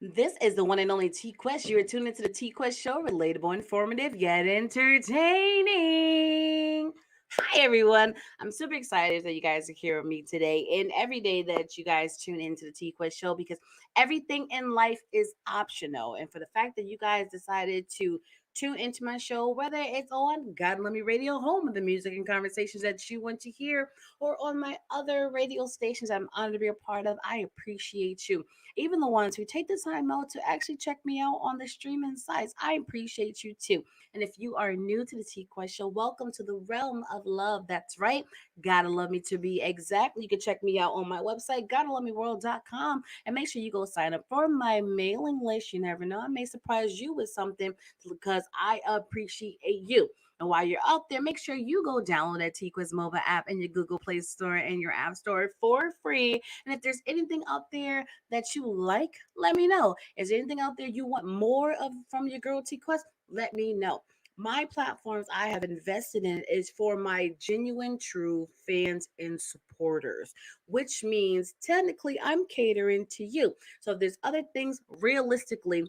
This is the one and only TQuest. You are tuned into the TQuest show, relatable, informative, yet entertaining. Hi, everyone. I'm super excited that you guys are here with me today and every day that you guys tune into the TQuest show because everything in life is optional. And for the fact that you guys decided to tune into my show, whether it's on God Let Me Radio, home of the music and conversations that you want to hear, or on my other radio stations I'm honored to be a part of, I appreciate you. Even the ones who take the time out to actually check me out on the streaming sites. I appreciate you too. And if you are new to the T Quest Show, welcome to the realm of love. That's right. Gotta love me to be exact. You can check me out on my website, gottalovemeworld.com, and make sure you go sign up for my mailing list. You never know, I may surprise you with something because I appreciate you. And while you're out there, make sure you go download that TQuest mobile app in your Google Play Store and your App Store for free. And if there's anything out there that you like, let me know. Is there anything out there you want more of from your girl T Quest? Let me know. My platforms I have invested in is for my genuine, true fans and supporters, which means technically I'm catering to you. So if there's other things realistically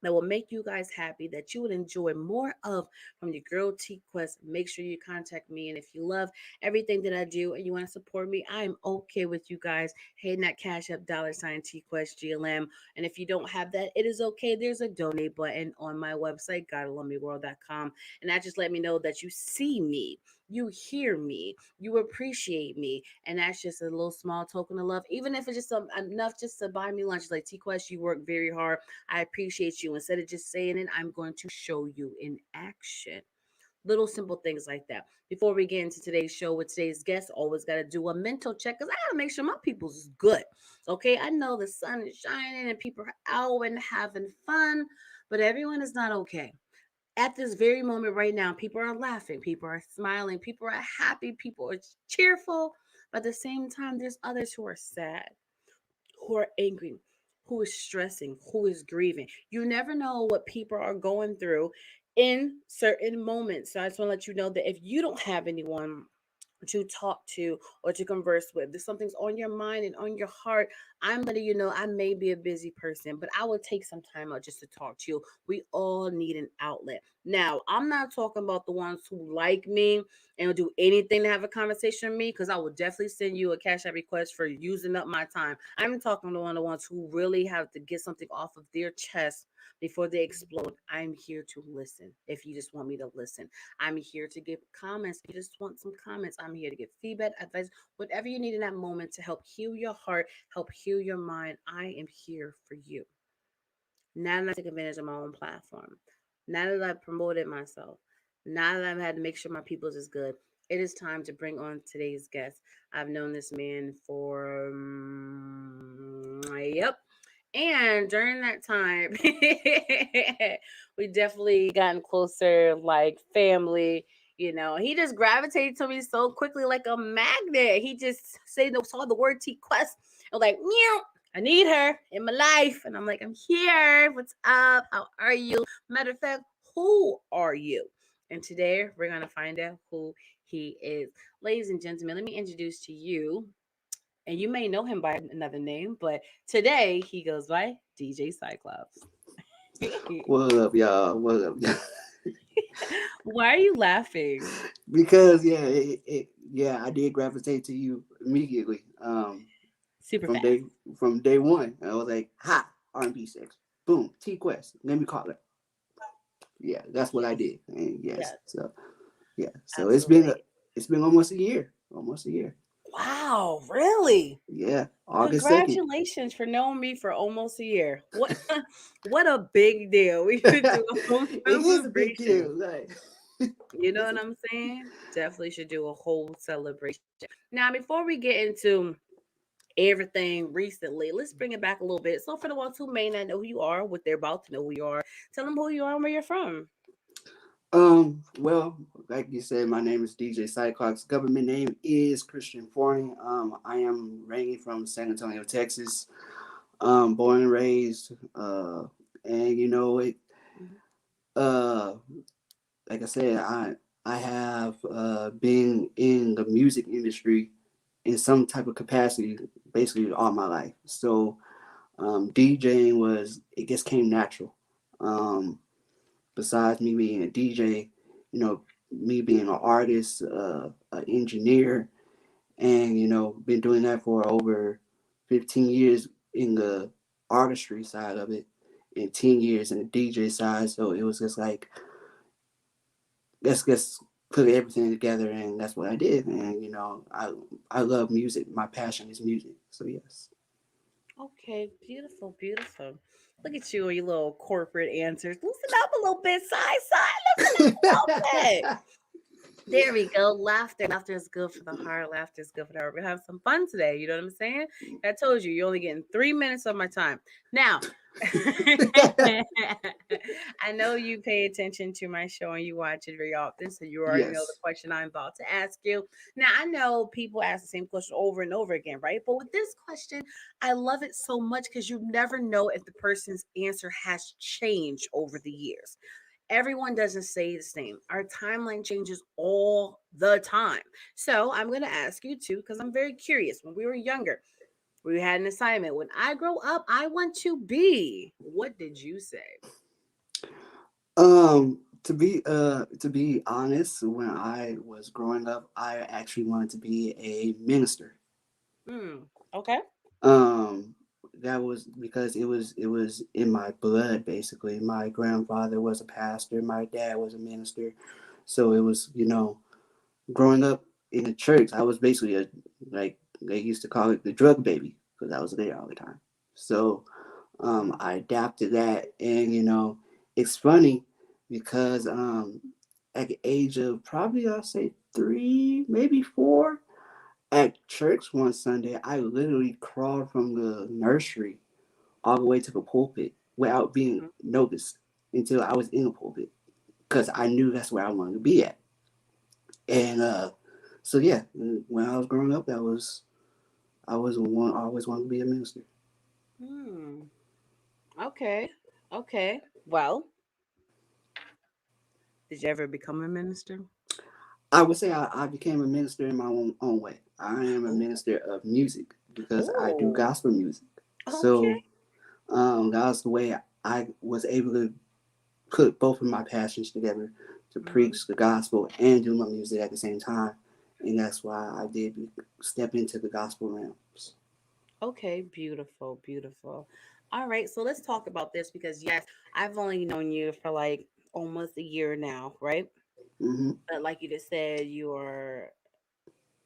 that will make you guys happy, that you would enjoy more of from your girl T Quest, make sure you contact me. And if you love everything that I do and you want to support me, I am okay with you guys hitting that Cash App $ TQuestGLM. And if you don't have that, it is okay. There's a donate button on my website, gottalovemeworld.com. And that just let me know that you see me, you hear me, you appreciate me. And that's just a little small token of love. Even if it's just enough just to buy me lunch. Like T Quest, you work very hard. I appreciate you. Instead of just saying it, I'm going to show you in action. Little simple things like that. Before we get into today's show with today's guest, always got to do a mental check because I got to make sure my people's is good. Okay, I know the sun is shining and people are out and having fun, but everyone is not okay. At this very moment right now, people are laughing, people are smiling, people are happy, people are cheerful. But at the same time, there's others who are sad, who are angry, who is stressing, who is grieving. You never know what people are going through in certain moments. So I just want to let you know that if you don't have anyone to talk to or to converse with, if something's on your mind and on your heart, I'm letting you know I may be a busy person, but I will take some time out just to talk to you. We all need an outlet. Now, I'm not talking about the ones who like me and will do anything to have a conversation with me, because I will definitely send you a cash app request for using up my time. I'm talking to one of the ones who really have to get something off of their chest before they explode. I'm here to listen if you just want me to listen. I'm here to give comments. If you just want some comments, I'm here to give feedback, advice, whatever you need in that moment to help heal your heart, help heal your mind. I am here for you. Now that I take advantage of my own platform, now that I've promoted myself, now that I've had to make sure my people's is good, it is time to bring on today's guest. I've known this man for, yep. And during that time, we definitely gotten closer, like family. You know, he just gravitated to me so quickly, like a magnet. He just saw the word T Quest. I was like, meow. I need her in my life. And I'm like, I'm here. What's up? How are you? Matter of fact, who are you? And today we're going to find out who he is. Ladies and gentlemen, let me introduce to you. And you may know him by another name, but today he goes by DJ Cyclops. What up, y'all? What up, y'all? Why are you laughing? Because yeah, I did gravitate to you immediately. Super From fast. day one, I was like, "Ha, R&B sex, boom, T Quest, let me call it." Yeah, that's what I Yes. did, and yes, Yes. so yeah, so Absolutely. it's been almost a year. Wow, really? Yeah, August 2nd. Congratulations for knowing me for almost a year. What what a big deal. We should do a whole It is a big celebration. deal, like You know it's what a, I'm saying? Definitely should do a whole celebration. Now, before we get into everything recently, let's bring it back a little bit. So, for the ones who may not know who you are, what they're about to know who you are, tell them who you are and where you're from. Well, like you said, my name is DJ Cyclops. Government name is Christian Foreign. I am ranging from San Antonio, Texas. Born and raised. And you know it. Mhm. Uh, like I said, I have been in the music industry in some type of capacity basically all my life. So DJing it just came natural. Um, Besides me being a DJ, me being an artist, an engineer, and been doing that for over 15 years in the artistry side of it, and 10 years in the DJ side. So it was just like let's put everything together, and that's what I did. And I love music. My passion is music. So yes. Okay, beautiful, beautiful. Look at you and your little corporate answers. Loosen up a little bit, side, loosen up a little bit. There we go. Laughter. Laughter is good for the heart. Laughter is good for the heart. We're having some fun today. You know what I'm saying? I told you, you're only getting 3 minutes of my time. Now, I know you pay attention to my show and you watch it very often, so you already know the Yes. question I'm about to ask you. Now, I know people ask the same question over and over again, right? But with this question, I love it so much because you never know if the person's answer has changed over the years. Everyone doesn't say the same. Our timeline changes all the time. So I'm going to ask you too, because I'm very curious. When we were younger, we had an assignment. When I grow up, I want to be. What did you say? To be honest, when I was growing up, I actually wanted to be a minister. Hmm. Okay. Um, that was because it was in my blood basically. My grandfather was a pastor, my dad was a minister, so it was growing up in the church. I was basically a like they used to call it the drug baby because I was there all the time. So Mm. I adapted that, and it's funny because at the age of probably I'll say 3, maybe 4, at church one Sunday, I literally crawled from the nursery all the way to the pulpit without being Mhm. noticed until I was in the pulpit because I knew that's where I wanted to be at. And so yeah, when I was growing up, I always wanted to be a minister. Hmm. Okay. Okay. Well, did you ever become a minister? I would say I became a minister in my own way. I am a Oh. minister of music because I do Oh. gospel music. Okay. So that's the way I was able to put both of my passions together to Hmm. preach the gospel and do my music at the same time. And that's why I did step into the gospel realms. Okay. Beautiful. Beautiful. All right. So let's talk about this because yes, I've only known you for like almost a year now, right? Hmm. But like you just said, you are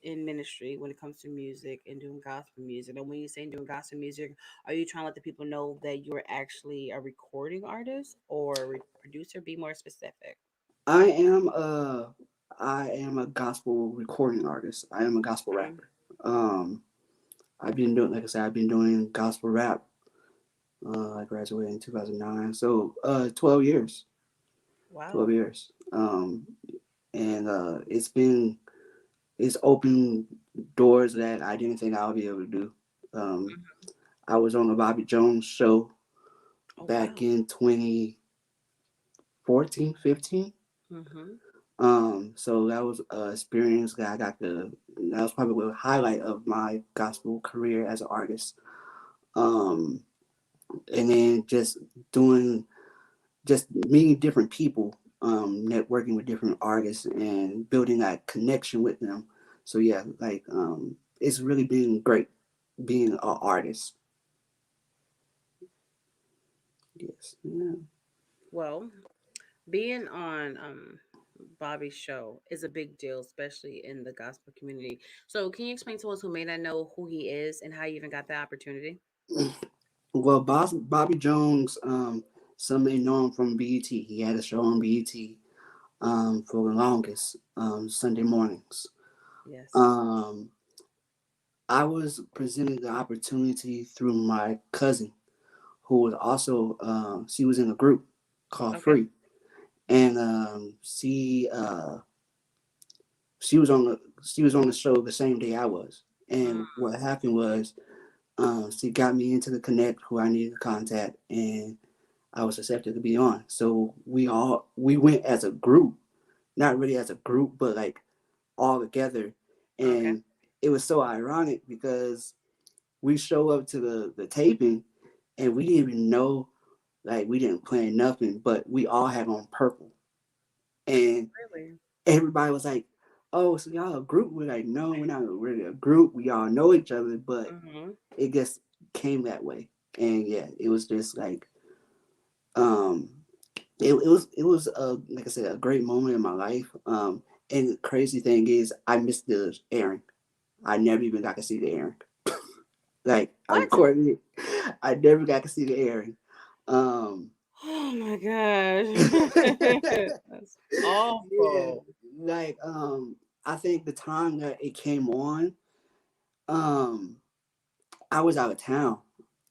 in ministry when it comes to music and doing gospel music. And when you say doing gospel music, are you trying to let the people know that you're actually a recording artist or a producer? Be more specific. I am a I am a gospel recording artist. I am a gospel Mhm. rapper. I've been doing, like I said, I've been doing gospel rap. I graduated in 2009, so 12 years. 12 Wow. years. And it's opened doors that I didn't think I would be able to do. Um, Mhm. I was on the Bobby Jones show Oh, back wow. in 2014, 15. Hmm. So that was an experience that that was probably the highlight of my gospel career as an artist. Um, and then doing, just meeting different people, networking with different artists and building that connection with them. So yeah, like it's really been great being an artist. Yes. Yeah. Well, being on Bobby's show is a big deal, especially in the gospel community. So, can you explain to us who may not know who he is and how you even got the opportunity? Well, Bobby Jones, some may know him from BET. He had a show on BET for the longest, Sunday mornings. Yes. Um, I was presented the opportunity through my cousin, who was also she was in a group called Okay. Free, and she was on the show the same day I was. Mm. And what happened was she got me into the connect who I needed to contact, and I was accepted to be on. So we went as a group, not really as a group, but like all together, Okay. and it was so ironic because we show up to the taping, and we didn't even know, like we didn't plan nothing, but we all had on purple, and Really? everybody was like, "Oh, so y'all a group?" We're like, "No, we're not really a group. We all know each other, but Mm-hmm. it just came that way." And yeah, it was just like, um, it was like I said, a great moment in my life. And the crazy thing is, I missed the airing. I never even got to see the airing. Like I What? recorded it, I never got to see the airing. Um, Oh my gosh. That's yeah, awful. like I think the time that it came on, um, I was out of town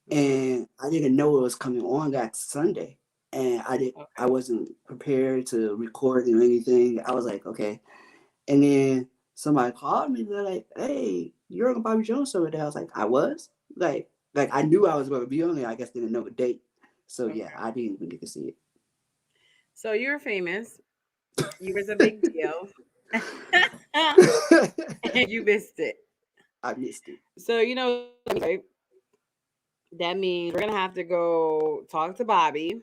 Mm-hmm. and I didn't know it was coming on that Sunday, and I Okay. wasn't prepared to record or anything. I was like, okay, and then somebody called me. They're like, "Hey, you're on Bobby Jones show today." I was like, "I was." Like I knew I was going to be on there. I guess didn't know the date. So yeah, Okay. I didn't even get to see So you're famous. You was a big deal. it. And you missed it. I missed it. So right? That means we're gonna have to go talk to Bobby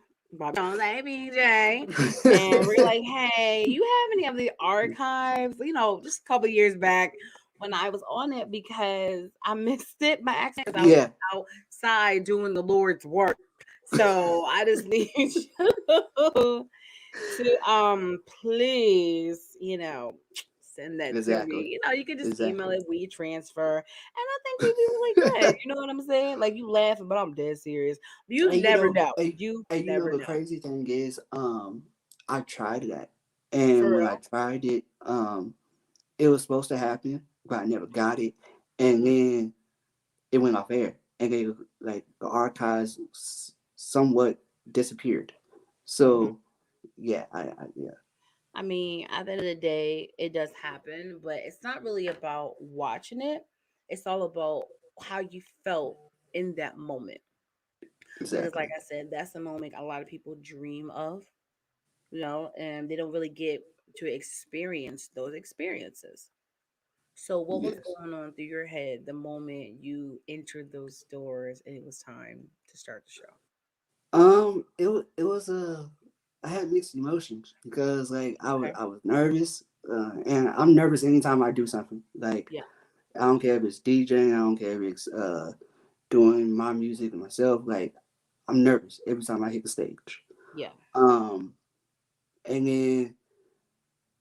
Jones, hey BJ, and we're like, hey, you have any of the archives? Just a couple years back when I was on it because I missed it by accident because I was Yeah, outside doing the Lord's work. So I just need you to please, send that to me. exactly, You can just email exactly. it, we transfer, and I think we'd be really good. You know what I'm saying? Like you laughing, but I'm dead serious. You And never know. You and never the know. crazy thing is, I tried that, and For when I real. tried it, it was supposed to happen, but I never got it, and then it went off air, and they like the archives somewhat disappeared. Mhm. So yeah, yeah, I mean, at the end of the day, it does happen, but it's not really about watching it. It's all about how you felt in that moment. Because, like exactly. I said, that's the moment a lot of people dream of, and they don't really get to experience those experiences. So, what was Yes. going on through your head the moment you entered those doors and it was time to start the show? It was I had mixed emotions because like Okay. I was nervous, and I'm nervous anytime I do something. Like Yeah. I don't care if it's DJing, I don't care if it's doing my music myself. Like I'm nervous every time I hit the stage. Yeah. Um, and then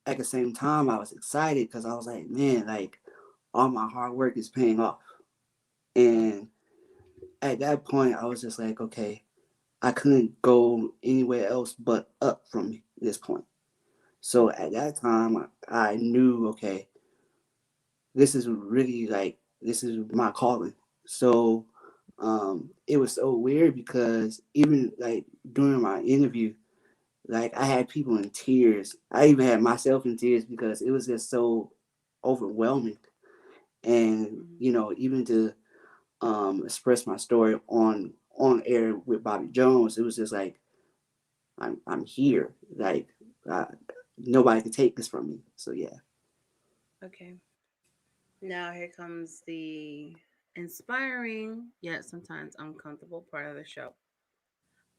at the same time, I was excited because I was like, man, like all my hard work is paying off. Mm. And at that point, I was just like, okay, I couldn't go anywhere else but up from this point. So at that time, I knew, okay, this is really like this is my calling. So it was so weird because even like during my interview, like I had people in tears. I even had myself in tears because it was just so overwhelming. And Mhm. even to express my story on air with Bobby Jones, it was just like I'm here. Like uh, nobody can take this from me. So yeah. Okay. Now, here comes the inspiring yet sometimes uncomfortable part of the show.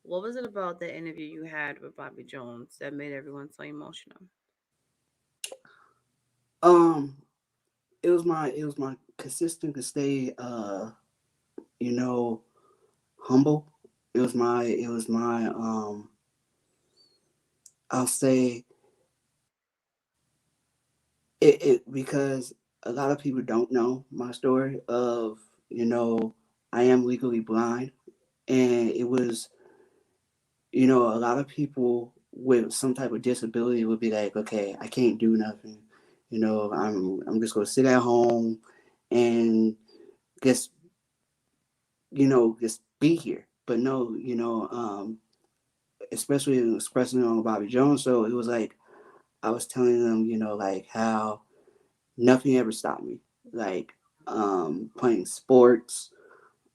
What was it about the interview you had with Bobby Jones that made everyone so emotional? Um, it was my consistent to stay you know humble. It was my I'll say it because a lot of people don't know my story of I am legally blind, and it was a lot of people with some type of disability would be like, okay, I can't do nothing, I'm just gonna sit at home and just just be here. But no, especially expressing on Bobby Jones show, it was like I was telling them, like how nothing ever stopped me. Like playing sports,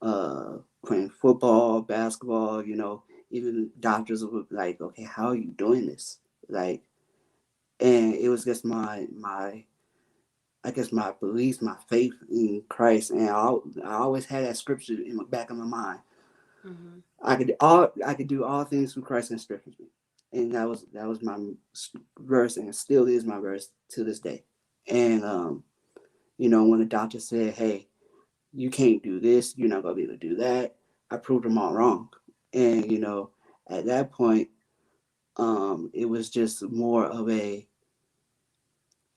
uh, playing football, basketball, even doctors would be like, okay, how are you doing this? Like, and it was just my I guess my beliefs, my faith in Christ, and I always had that scripture in the back of my mind. Mm-hmm. I could do all things through Christ and strengthens me, and that was my verse, and it still is my verse to this day. And you know, when the doctor said, "Hey, you can't do this, you're not gonna be able to do that," I proved them all wrong. And you know, at that point, it was just more of a.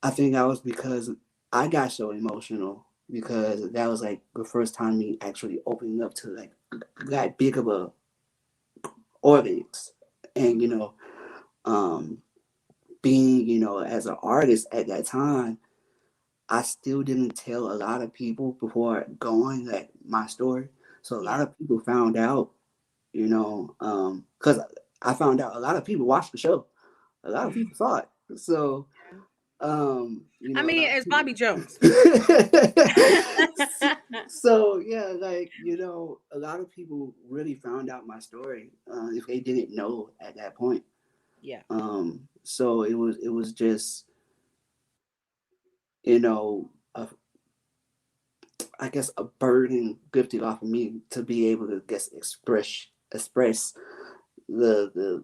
I think that was because I got so emotional because that was like the first time me actually opening up to like that big of a audience, and you Mm-hmm. know, um, being you know as an artist at that time, I still didn't tell a lot of people before going like my story. So a lot Yeah. of people found out, you know, because I found out a lot of people watched the show. A lot of people saw it. So, you I know, a mean, lot of it's people. Bobby Jones. So yeah, like you know, a lot of people really found out my story if they didn't know at that point. Yeah. So it was just you know I guess a burden lifted off of me to be able to guess express the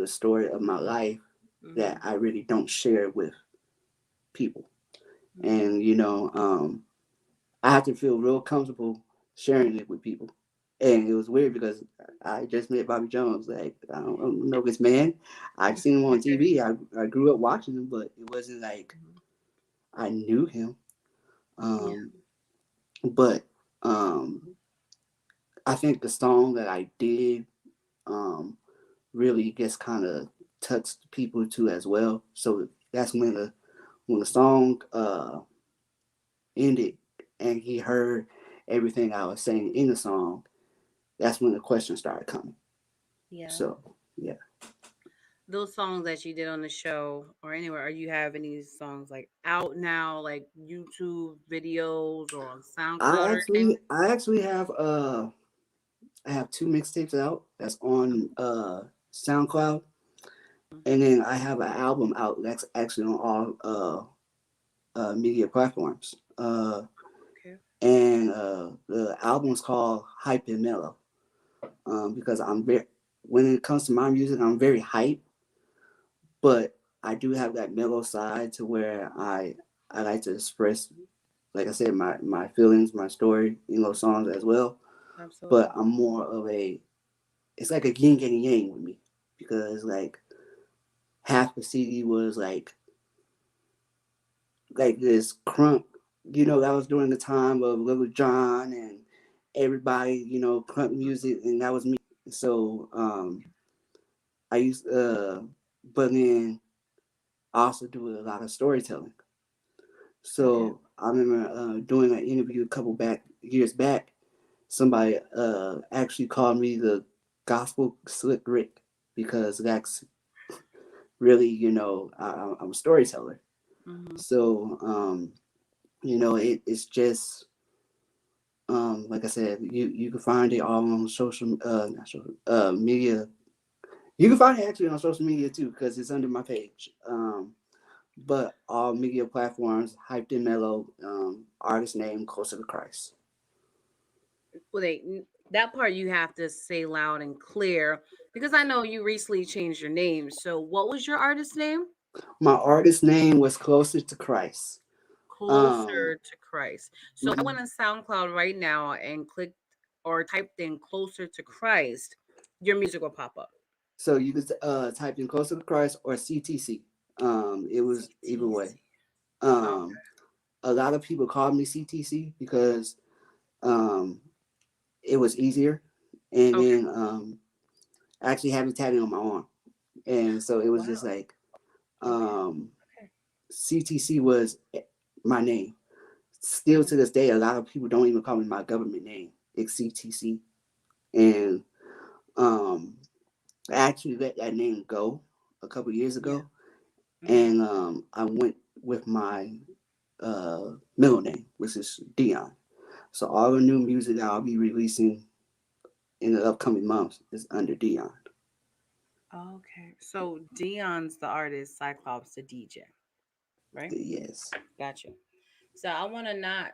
story of my life that Mm-hmm. I really don't share with people. Mm-hmm. And you know, I have to feel real comfortable sharing it with people. And it was weird because I just met Bobby Jones. Like I don't know this man. I've seen him on TV. I grew up watching him, but it wasn't like I knew him. Yeah. Um, but um, I think the song that I did um, really just kind of touched people too as well. So that's when the song ended and he heard everything I was saying in the song. That's when the questions started coming. Yeah. So yeah, Those songs that you did on the show or anywhere, are you have any songs like out now, like YouTube videos or on SoundCloud or anything? I actually have I have two mixtapes out that's on SoundCloud, and then I have an album out that's actually on all media platforms. Okay. And the album is called Hype and Mellow. Because I'm very when it comes to my music, I'm very hype, but I do have that mellow side to where I like to express, like I said, my feelings, my story in those songs as well. But Absolutely. I'm more of a it's like a yin and yang with me because like half the CD was like this crunk, you know, that was during the time of Little John and everybody, you know, crunk music, and that was me. So I used, but then I also do a lot of storytelling. Okay. So I remember doing an interview a couple back years back. Somebody actually called me the gospel slick Rick because that's really, you know, I'm a storyteller. Mm-hmm. So you know, it's just like I said, you can find it all on social not social media. You can find it actually on social media too because it's under my page. But all media platforms, hyped and mellow, artist name Closer to Christ. That part you have to say loud and clear because I know you recently changed your name. So, what was your artist name? My artist name was Closer to Christ. Um, Closer to Christ. So, I mhm. went on SoundCloud right now and clicked or typed in Closer to Christ. Your music will pop up. So you could type in Closer to Christ or CTC. It was either way. CTC. Oh, Um, a lot of people called me CTC because um, it was easier, and okay. then I actually have it tatted on my arm, and so it was just Wow. like Okay. um, Okay. CTC was my name. Still Mhm. to this day, a lot of people don't even call me my government name. It's CTC, and um, I actually let that name go a couple years Yeah. ago, Hmm. and I went with my middle name, which is Dion. So all the new music that I'll be releasing in the upcoming months is under Dion. Okay. So Dion's the artist, Cyclops the DJ, right? Yes. Gotcha. So I want to not.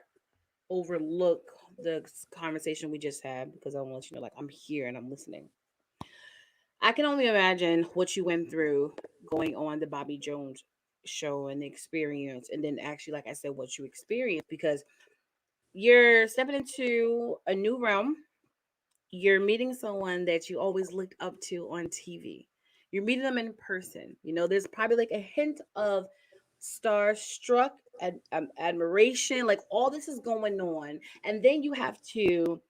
overlook the conversation we just had because I want to let you know, like, I'm here and I'm listening. I can only imagine what you went through going on the Bobby Jones show and the experience, and then actually, like I said, what you experienced because you're stepping into a new realm. You're meeting someone that you always looked up to on TV. You're meeting them in person. You know, there's probably like a hint of starstruck admiration. Like all this is going on, and then you have to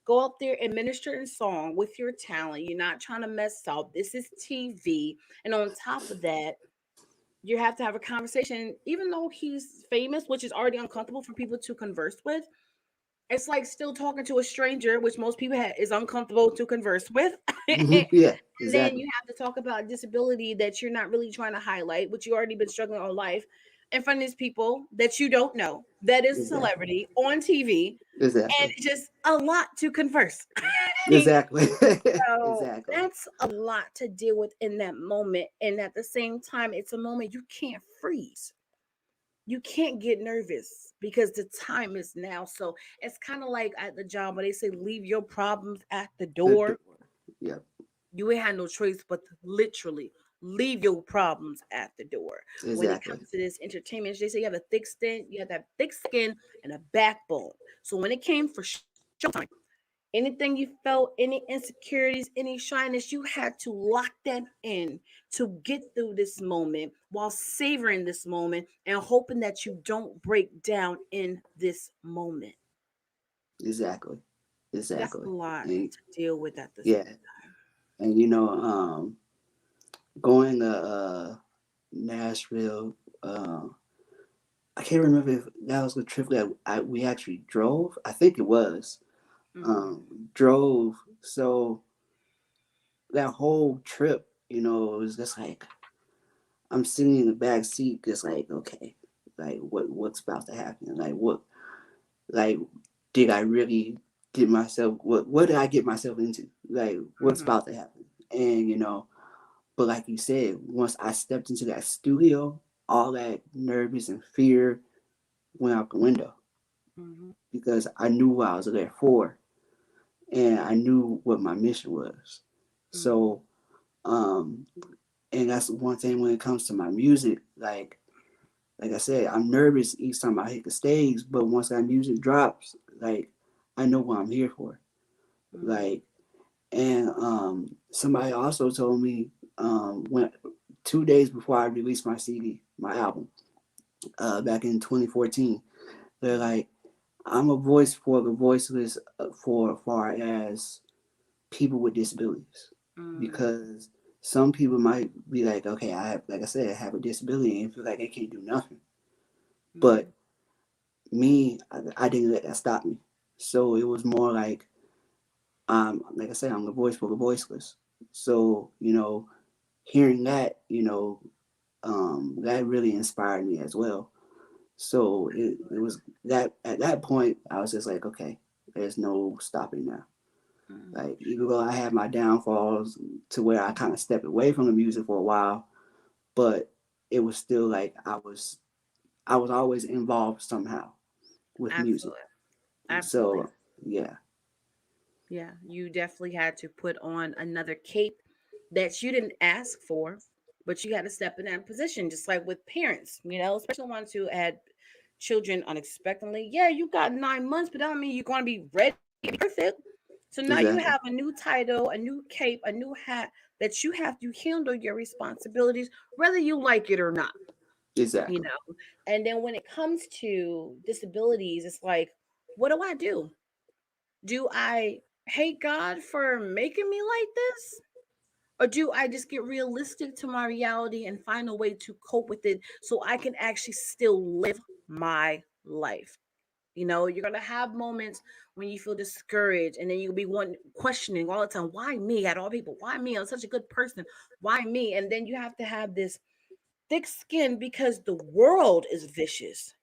go up there and minister in song with your talent. You're not trying to mess up. This is TV, and on top of that, you have to have a conversation. Even though he's famous, which is already uncomfortable for people to converse with, it's like still talking to a stranger, which most people is uncomfortable to converse with. And Yeah, then exactly. you have to talk about disability that you're not really trying to highlight, which you already been struggling all life in front of these people that you don't know, that is a Exactly. celebrity on TV, and Exactly. it's just a lot to converse. Exactly. So Exactly. that's a lot to deal with in that moment. And at the same time, it's a moment you can't freeze. You can't get nervous because the time is now. So it's kind of like at the job where they say, leave your problems at the The door. door. Yep. You ain't had no choice but to literally leave your problems at the door. When it Exactly. comes to this entertainment, they say you have a thick skin, you have that thick skin and a backbone. So when it came for showtime, anything you felt, any insecurities, any shyness, you had to lock that in to get through this moment while savoring this moment and hoping that you don't break down in this moment. Exactly. That's a Exactly. lot And to deal with at the yeah, same time. and going to Nashville. I can't remember if that was the trip that we actually drove. I think it was. Mm-hmm. Drove. So that whole trip, it was just like I'm sitting in the back seat, just like, okay, like what's about to happen? Like like did I really get myself? What did I get myself into? Like what's Mm-hmm. about to happen? And but like you said, once I stepped into that studio, all that nervous and fear went out the window Mm-hmm. because I knew what I was there for, and I knew what my mission was. Mm-hmm. So, um, and that's one thing when it comes to my music. Like I said, I'm nervous each time I hit the stage, but once that music drops, like I know what I'm here for. Mm-hmm. Like, and somebody also told me when 2 days before I released my CD, my album, back in 2014, they're like, I'm a voice for the voiceless, for far as people with disabilities, Mm-hmm. because some people might be like, okay, I have, like I said, I have a disability and feel like they can't do nothing. Mm-hmm. But me, I didn't let that stop me. So it was more like, like I said, I'm the voice for the voiceless. So hearing that, that really inspired me as well. So it was that at that point I was just like, okay, there's no stopping now. Mm-hmm. Like even though I had my downfalls to where I kind of stepped away from the music for a while, but it was still like I was always involved somehow with music. Absolutely. Absolutely. So yeah, Yeah, you definitely had to put on another cape that you didn't ask for, but you had to step in that position, just like with parents, especially ones who had children unexpectedly. Yeah, you got 9 months, but that don't mean you're going to be ready and perfect. So now you exactly, have a new title, a new cape, a new hat that you have to handle your responsibilities, whether you like it or not, you exactly, know. And then when it comes to disabilities, it's like, what do I do? Do I hate God for making me like this? Or do I just get realistic to my reality and find a way to cope with it so I can actually still live my life? You're gonna have moments when you feel discouraged, and then you'll be one questioning all the time, why me at all people? Why me? I'm such a good person. Why me? And then you have to have this thick skin because the world is vicious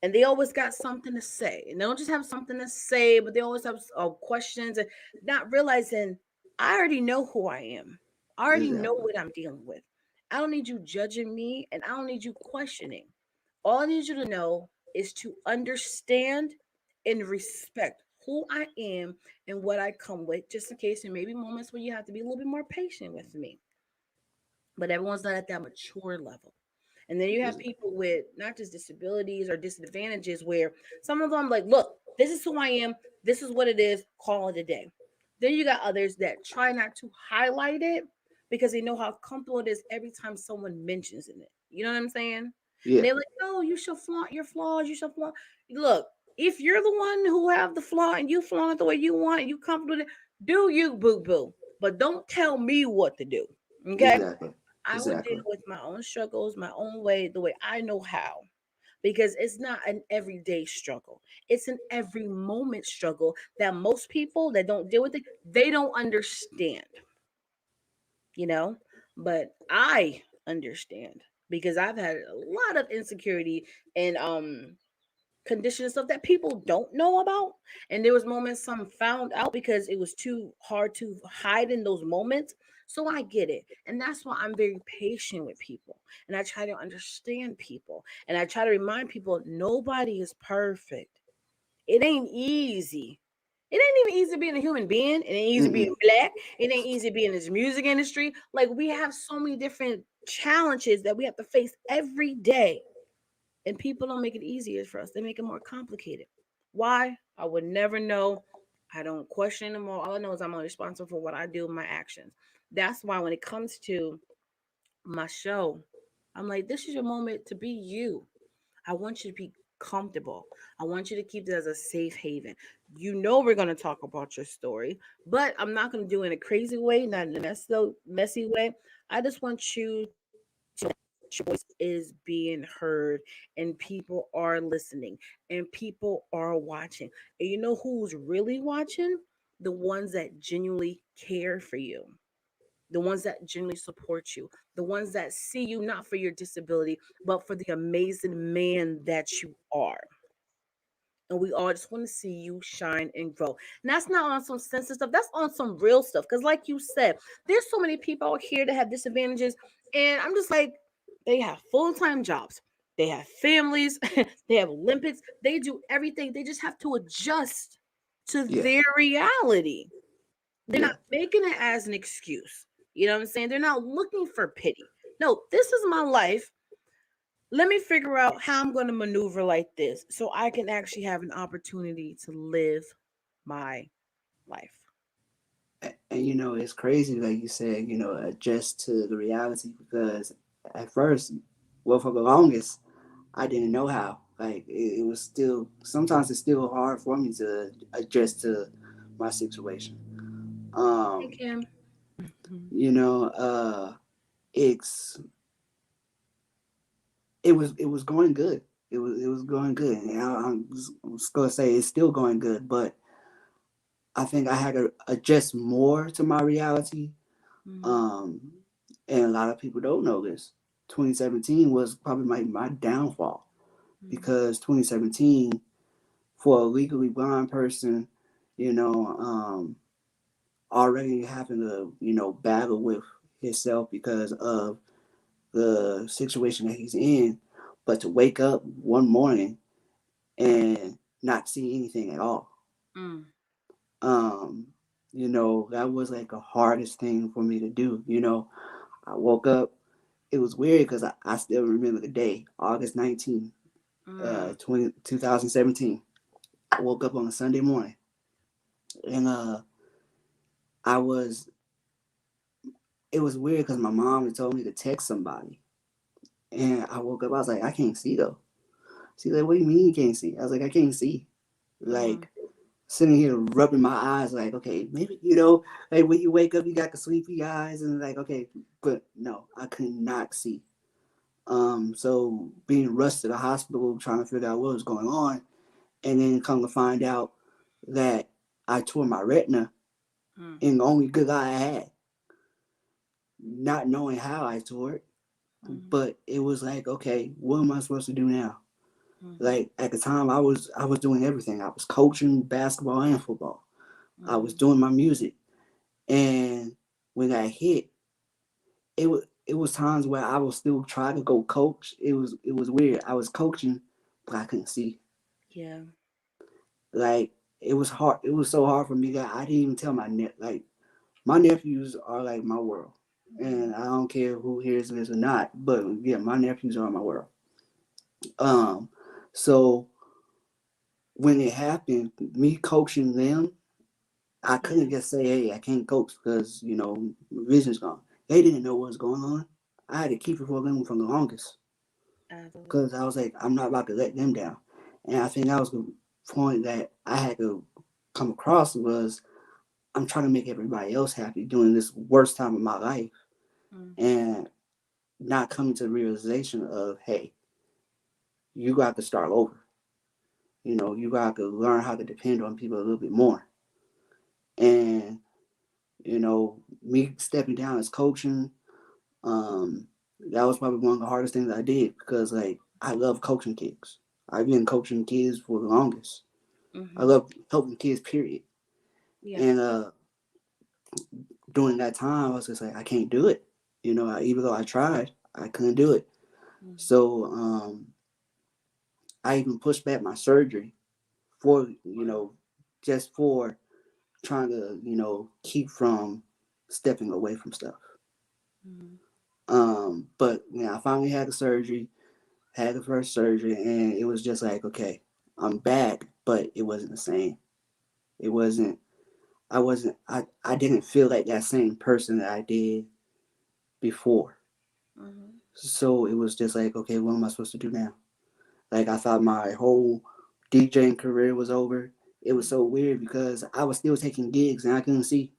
and they always got something to say. And they don't just have something to say, but they always have questions and not realizing I already know who I am. I already know exactly, what I'm dealing with. I don't need you judging me and I don't need you questioning. All I need you to know is to understand and respect who I am and what I come with, just in case there may be moments where you have to be a little bit more patient with me. But everyone's not at that mature level. And then you have people with not just disabilities or disadvantages where some of them like, look, this is who I am, this is what it is, call it a day. Then you got others that try not to highlight it because they know how comfortable it is every time someone mentions it. You know what I'm saying? And Yeah, they're like, no, you should flaunt your flaws, you should flaunt. Look, if you're the one who have the flaw and you flaunt it the way you want and you comfortable with it, do you, boo boo. But don't tell me what to do. Okay? exactly, I would deal exactly. with my own struggles, my own way, the way I know how. Because it's not an everyday struggle. It's an every moment struggle that most people that don't deal with it, they don't understand, you know? But I understand because I've had a lot of insecurity and conditions stuff that people don't know about. And there was moments some found out because it was too hard to hide in those moments. So I get it. And that's why I'm very patient with people. And I try to understand people. And I try to remind people nobody is perfect. It ain't easy. It ain't even easy being a human being. It ain't easy being Mm-mm. black. It ain't easy being in this music industry. Like we have so many different challenges that we have to face every day, and people don't make it easier for us. They make it more complicated. Why? I would never know. I don't question them all. All I know is I'm only responsible for what I do, my actions. That's why when it comes to my show, I'm like, this is your moment to be you. I want you to be comfortable. I want you to keep this as a safe haven. You know we're gonna talk about your story, but I'm not gonna do it in a crazy way, not in a messy way. I just want you your voice is being heard and people are listening and people are watching. And you know who's really watching? The ones that genuinely care for you, the ones that genuinely support you, the ones that see you not for your disability, but for the amazing man that you are. And we all just want to see you shine and grow. And that's not on some sensitive stuff. That's on some real stuff. Because, like you said, there's so many people out here that have disadvantages. And I'm just like, they have full time jobs, they have families, they have Olympics, they do everything. They just have to adjust to Yeah, their reality. They're not yeah, making it as an excuse. You know what I'm saying? They're not looking for pity. No, this is my life. Let me figure out how I'm going to maneuver like this so I can actually have an opportunity to live my life. and it's crazy, like you said, adjust to the reality because at first, well, for the longest, I didn't know how. Like it was still sometimes it's still hard for me to adjust to my situation. Hey, Um, Kim. Mhm. you know, it's it was going good. It was going good. And I was gonna say it's still going good, but I think I had to adjust more to my reality. Mhm. Um, and a lot of people don't know this. 2017 was probably my downfall Mhm. because 2017 for a legally blind person, you know, already having to battle with himself because of the situation that he's in, but to wake up one morning and not see anything at all. Mm. Um, that was like the hardest thing for me to do. I woke up. It was weird because I still remember the day, August 19th, Mm. 2017. I woke up on a Sunday morning and I was, it was weird because my mom had told me to text somebody. And I woke up, I was like, I can't see though. She's like, what do you mean you can't see? I was like, I can't see. Mm. Like, sitting here rubbing my eyes, like, okay, maybe, like when you wake up, you got the sleepy eyes, and like, okay, but no, I could not see. So being rushed to the hospital, trying to figure out what was going on, and then come to find out that I tore my retina Mm. in the only good eye I had, not knowing how I tore it, Mhm. but it was like, okay, what am I supposed to do now? Mhm. Like at the time, I was doing everything. I was coaching basketball and football. I was Mhm. doing my music, and when I hit, it was times where I was still trying to go coach. It was weird. I was coaching, but I couldn't see. Yeah. Like it was hard. It was so hard for me that I didn't even tell like my nephews are like my world, and I don't care who hears this or not. But yeah, my nephews are my world. Um, so when it happened, me coaching them, I couldn't Yeah. just say, "Hey, I can't coach because vision's gone." They didn't know what was going on. I had to keep it for them for the longest Absolutely. because I was like, I'm not about to let them down. And I think that was the point that I had to come across was I'm trying to make everybody else happy during this worst time of my life Mm-hmm. and not coming to the realization of, hey, you got to start over. You got to learn how to depend on people a little bit more. And, me stepping down as coaching, um, that was probably one of the hardest things I did because, like, I love coaching kids. I've been coaching kids for the longest. I Mm-hmm. love helping kids, period. Yeah. And during that time, I was just like, I can't do it. Even though I tried, I couldn't do it. Mm-hmm. So I even pushed back my surgery for, Wow. just for trying to, keep from stepping away from stuff. Mm-hmm. But I finally had the surgery, had the first surgery, and it was just like, okay, I'm back, but it wasn't the same. It wasn't. I didn't feel like that same person that I did before. Mm-hmm. So it was just like, okay, what am I supposed to do now? Like I thought my whole DJing career was over. It was so weird because I was still taking gigs and I couldn't see.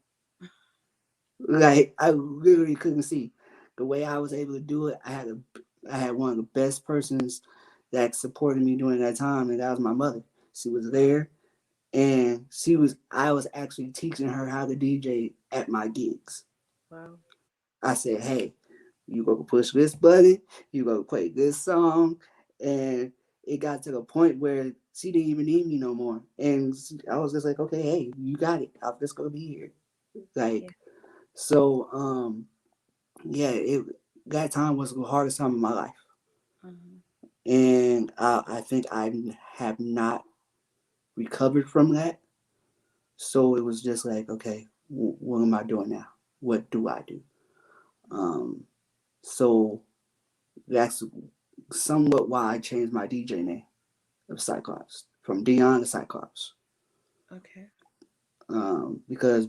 Like I literally couldn't see. The way I was able to do it, I had one of the best persons that supported me during that time, and that was my mother. She was there, and I was actually teaching her how to DJ at my gigs. Wow. I said, "Hey, you go push this button, you go play this song," and it got to the point where she didn't even need me no more, and I was just like, "Okay, hey, you got it. I'm just gonna be here." Yeah. Like so, yeah, that time was the hardest time of my life, Mm-hmm. and I think I have not recovered from that. So it was just like, okay, what am I doing now? What do I do? Um, so that's somewhat why I changed my DJ name of Cyclops from Dion to Cyclops. Okay. Because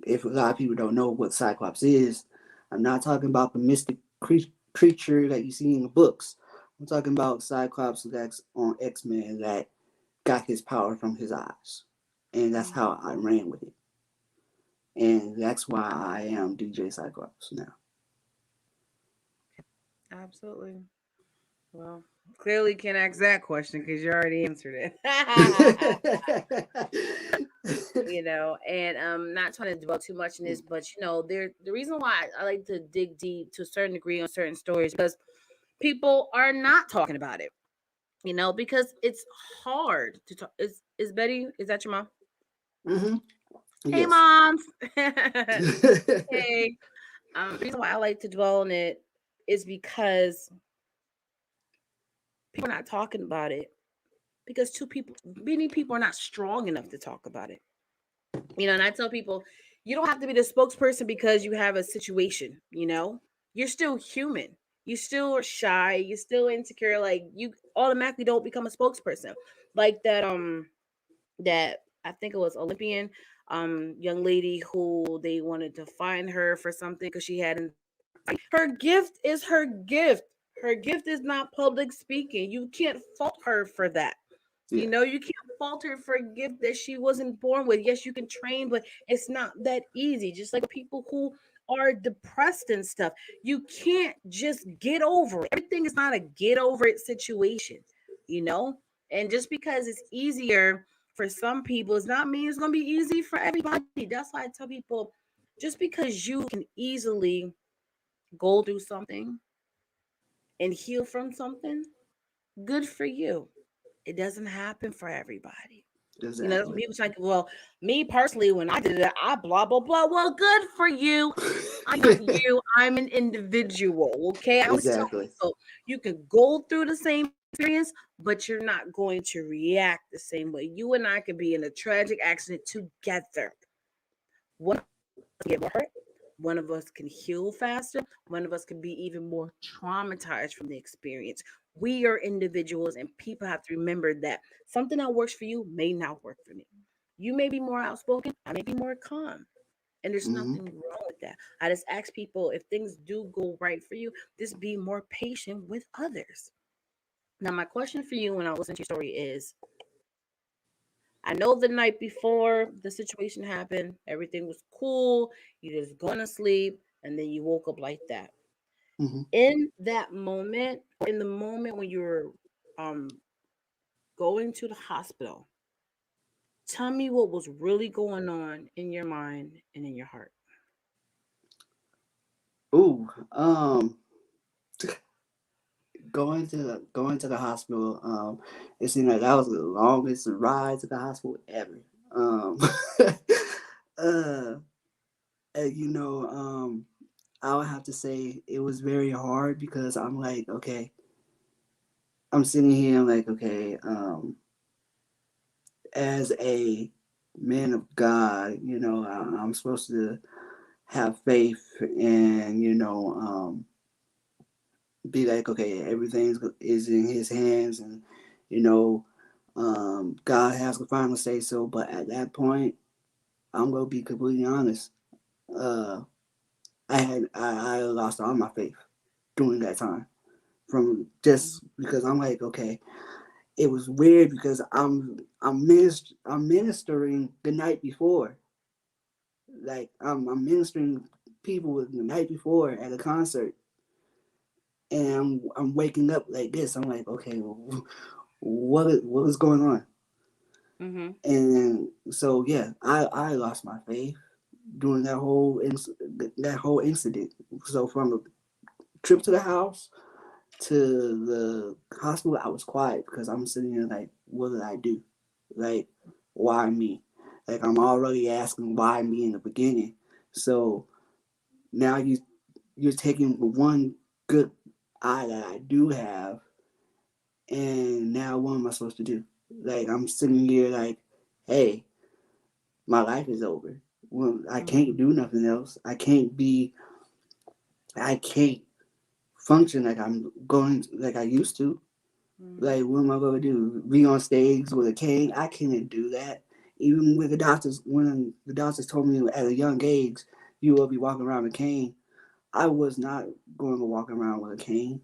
if a lot of people don't know what Cyclops is, I'm not talking about the mystic creature that you see in the books. I'm talking about Cyclops that's on X-Men that got his power from his eyes. And that's Mm-hmm. how I ran with it. And that's why I am DJ Cyclops now. Absolutely. Well, clearly can't ask that question because you already answered it. And not trying to dwell too much in this, but there the reason why I like to dig deep to a certain degree on certain stories because people are not talking about it, because it's hard to talk. Is Betty, is that your mom? Hmm. Hey Yes. moms. Hey. The reason why I like to dwell on it is because people are not talking about it because many people are not strong enough to talk about it. And I tell people, you don't have to be the spokesperson because you have a situation. You're still human. You still are shy. You're still insecure. Like you automatically don't become a spokesperson. Like that I think it was Olympian young lady who they wanted to find her for something because she had her gift is her gift. Her gift is not public speaking. You can't fault her for that. Yeah. You can't fault her for a gift that she wasn't born with. Yes, you can train, but it's not that easy. Just like people who are depressed and stuff, you can't just get over it. Everything is not a get over it situation, you know? And just because it's easier for some people, it's not mean it's going to be easy for everybody. That's why I tell people just because you can easily go through something and heal from something, good for you. It doesn't happen for everybody. That's Exactly. people like, well, me personally, when I did it, I blah blah blah. Well, good for you. I'm not you. I'm an individual. Okay. I always tell Exactly. people you can go through the same experience, but you're not going to react the same way. You and I could be in a tragic accident together. One of us get more hurt, one of us can heal faster, one of us can be even more traumatized from the experience. We are individuals, and people have to remember that something that works for you may not work for me. You may be more outspoken, I may be more calm. And there's Mm-hmm. nothing wrong with that. I just ask people, if things do go right for you, just be more patient with others. Now, my question for you when I listen to your story is, I know the night before the situation happened, everything was cool. You just going to sleep and then you woke up like that. Mm-hmm. In that moment, or in the moment when you were um, going to the hospital, tell me what was really going on in your mind and in your heart. Ooh, going to the hospital. It seemed like that was the longest ride to the hospital ever. Um, uh, and, I would have to say it was very hard because I'm like, okay, I'm sitting here, I'm like, okay, as a man of God, I'm supposed to have faith and, be like, okay, everything is in His hands, and you know, God has the final say so. But at that point, I'm gonna be completely honest. Uh, I lost all my faith during that time, from just because I'm like, okay, it was weird because I'm ministering the night before, like I'm ministering people the night before at a concert, and I'm waking up like this. I'm like, okay, what is going on? Mm-hmm. And so yeah, I lost my faith during that whole incident. So from the trip to the house to the hospital, I was quiet because I'm sitting there like, what did I do? Like, why me? Like I'm already asking why me in the beginning. So now you're taking one good eye that I do have, and now what am I supposed to do? Like I'm sitting here like, hey, my life is over. Well, I can't do nothing else. I can't function like like I used to. Mm-hmm. Like, what am I gonna do? Be on stage with a cane? I can't do that. Even with the doctors, when the doctors told me at a young age, you will be walking around with a cane, I was not going to walk around with a cane.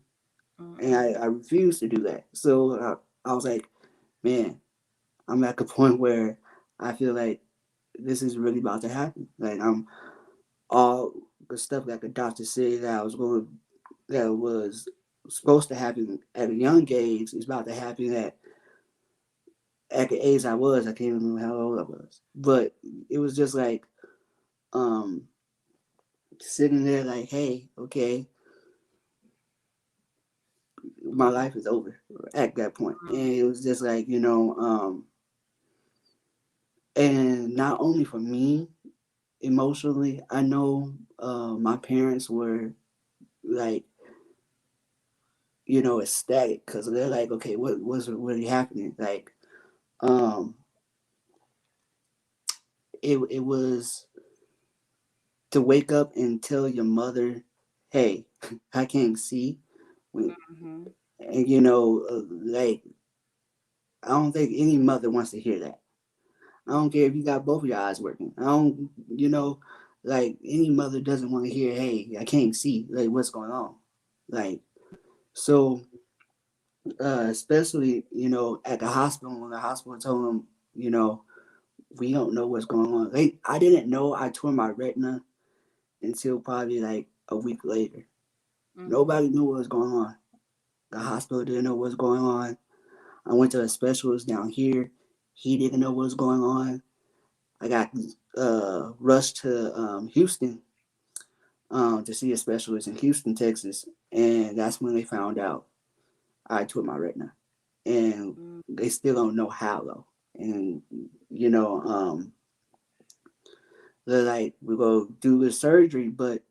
And Mm-hmm. I refused to do that. So I was like, man, I'm at the point where I feel like this is really about to happen. Like I'm all the stuff that the doctor said that was supposed to happen at a young age is about to happen at the age I was. I can't remember how old I was, but it was just like um sitting there like, hey, okay, my life is over at that point. And it was just like, and not only for me emotionally, I know my parents were like, ecstatic because they're like, okay, what's really happening? Like, um, it was to wake up and tell your mother, hey, I can't see, Mm-hmm. and like I don't think any mother wants to hear that. I don't care if you got both of your eyes working. I don't, like any mother doesn't want to hear, hey, I can't see, like what's going on, like so. Especially at the hospital when the hospital told them, you know, we don't know what's going on. Like I didn't know I tore my retina until probably like a week later. Mm-hmm. Nobody knew what was going on. The hospital didn't know what was going on. I went to a specialist down here. He didn't know what was going on. I got rushed to Houston to see a specialist in Houston, Texas, and that's when they found out I tore my retina, and they still don't know how though. And you know, they're like, we go do the surgery, but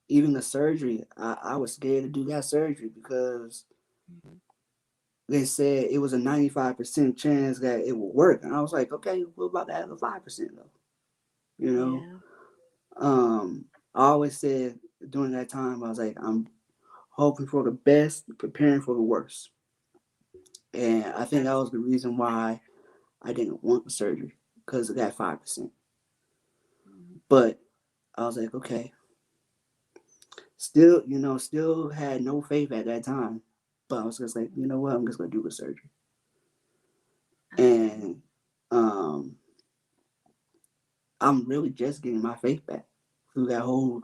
even the surgery, I was scared to do that surgery because they said it was a 95% chance that it would work. And I was like, okay, what about that other 5% though? You know? Yeah. I always said during that time, I was like, I'm hoping for the best, preparing for the worst. And I think that was the reason why I didn't want the surgery, because of that 5%. Absolutely. But I was like, okay, still, still had no faith at that time. But I was just like, you know what, I'm just gonna do the surgery. Absolutely. And um I'm really just getting my faith back through that whole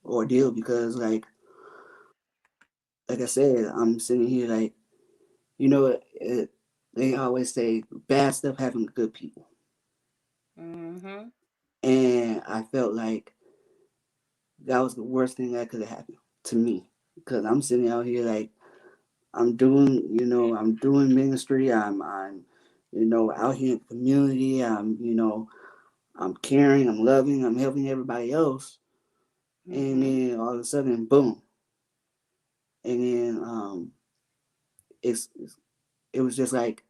ordeal, because like I said, I'm sitting here like, they always say bad stuff happen to good people. Mm-hmm. And I felt like that was the worst thing that could have happened to me, because I'm sitting out here like I'm doing ministry. I'm out here in the community. I'm caring. I'm loving. I'm helping everybody else. And Mm-hmm. then all of a sudden, boom. And then it's it was just like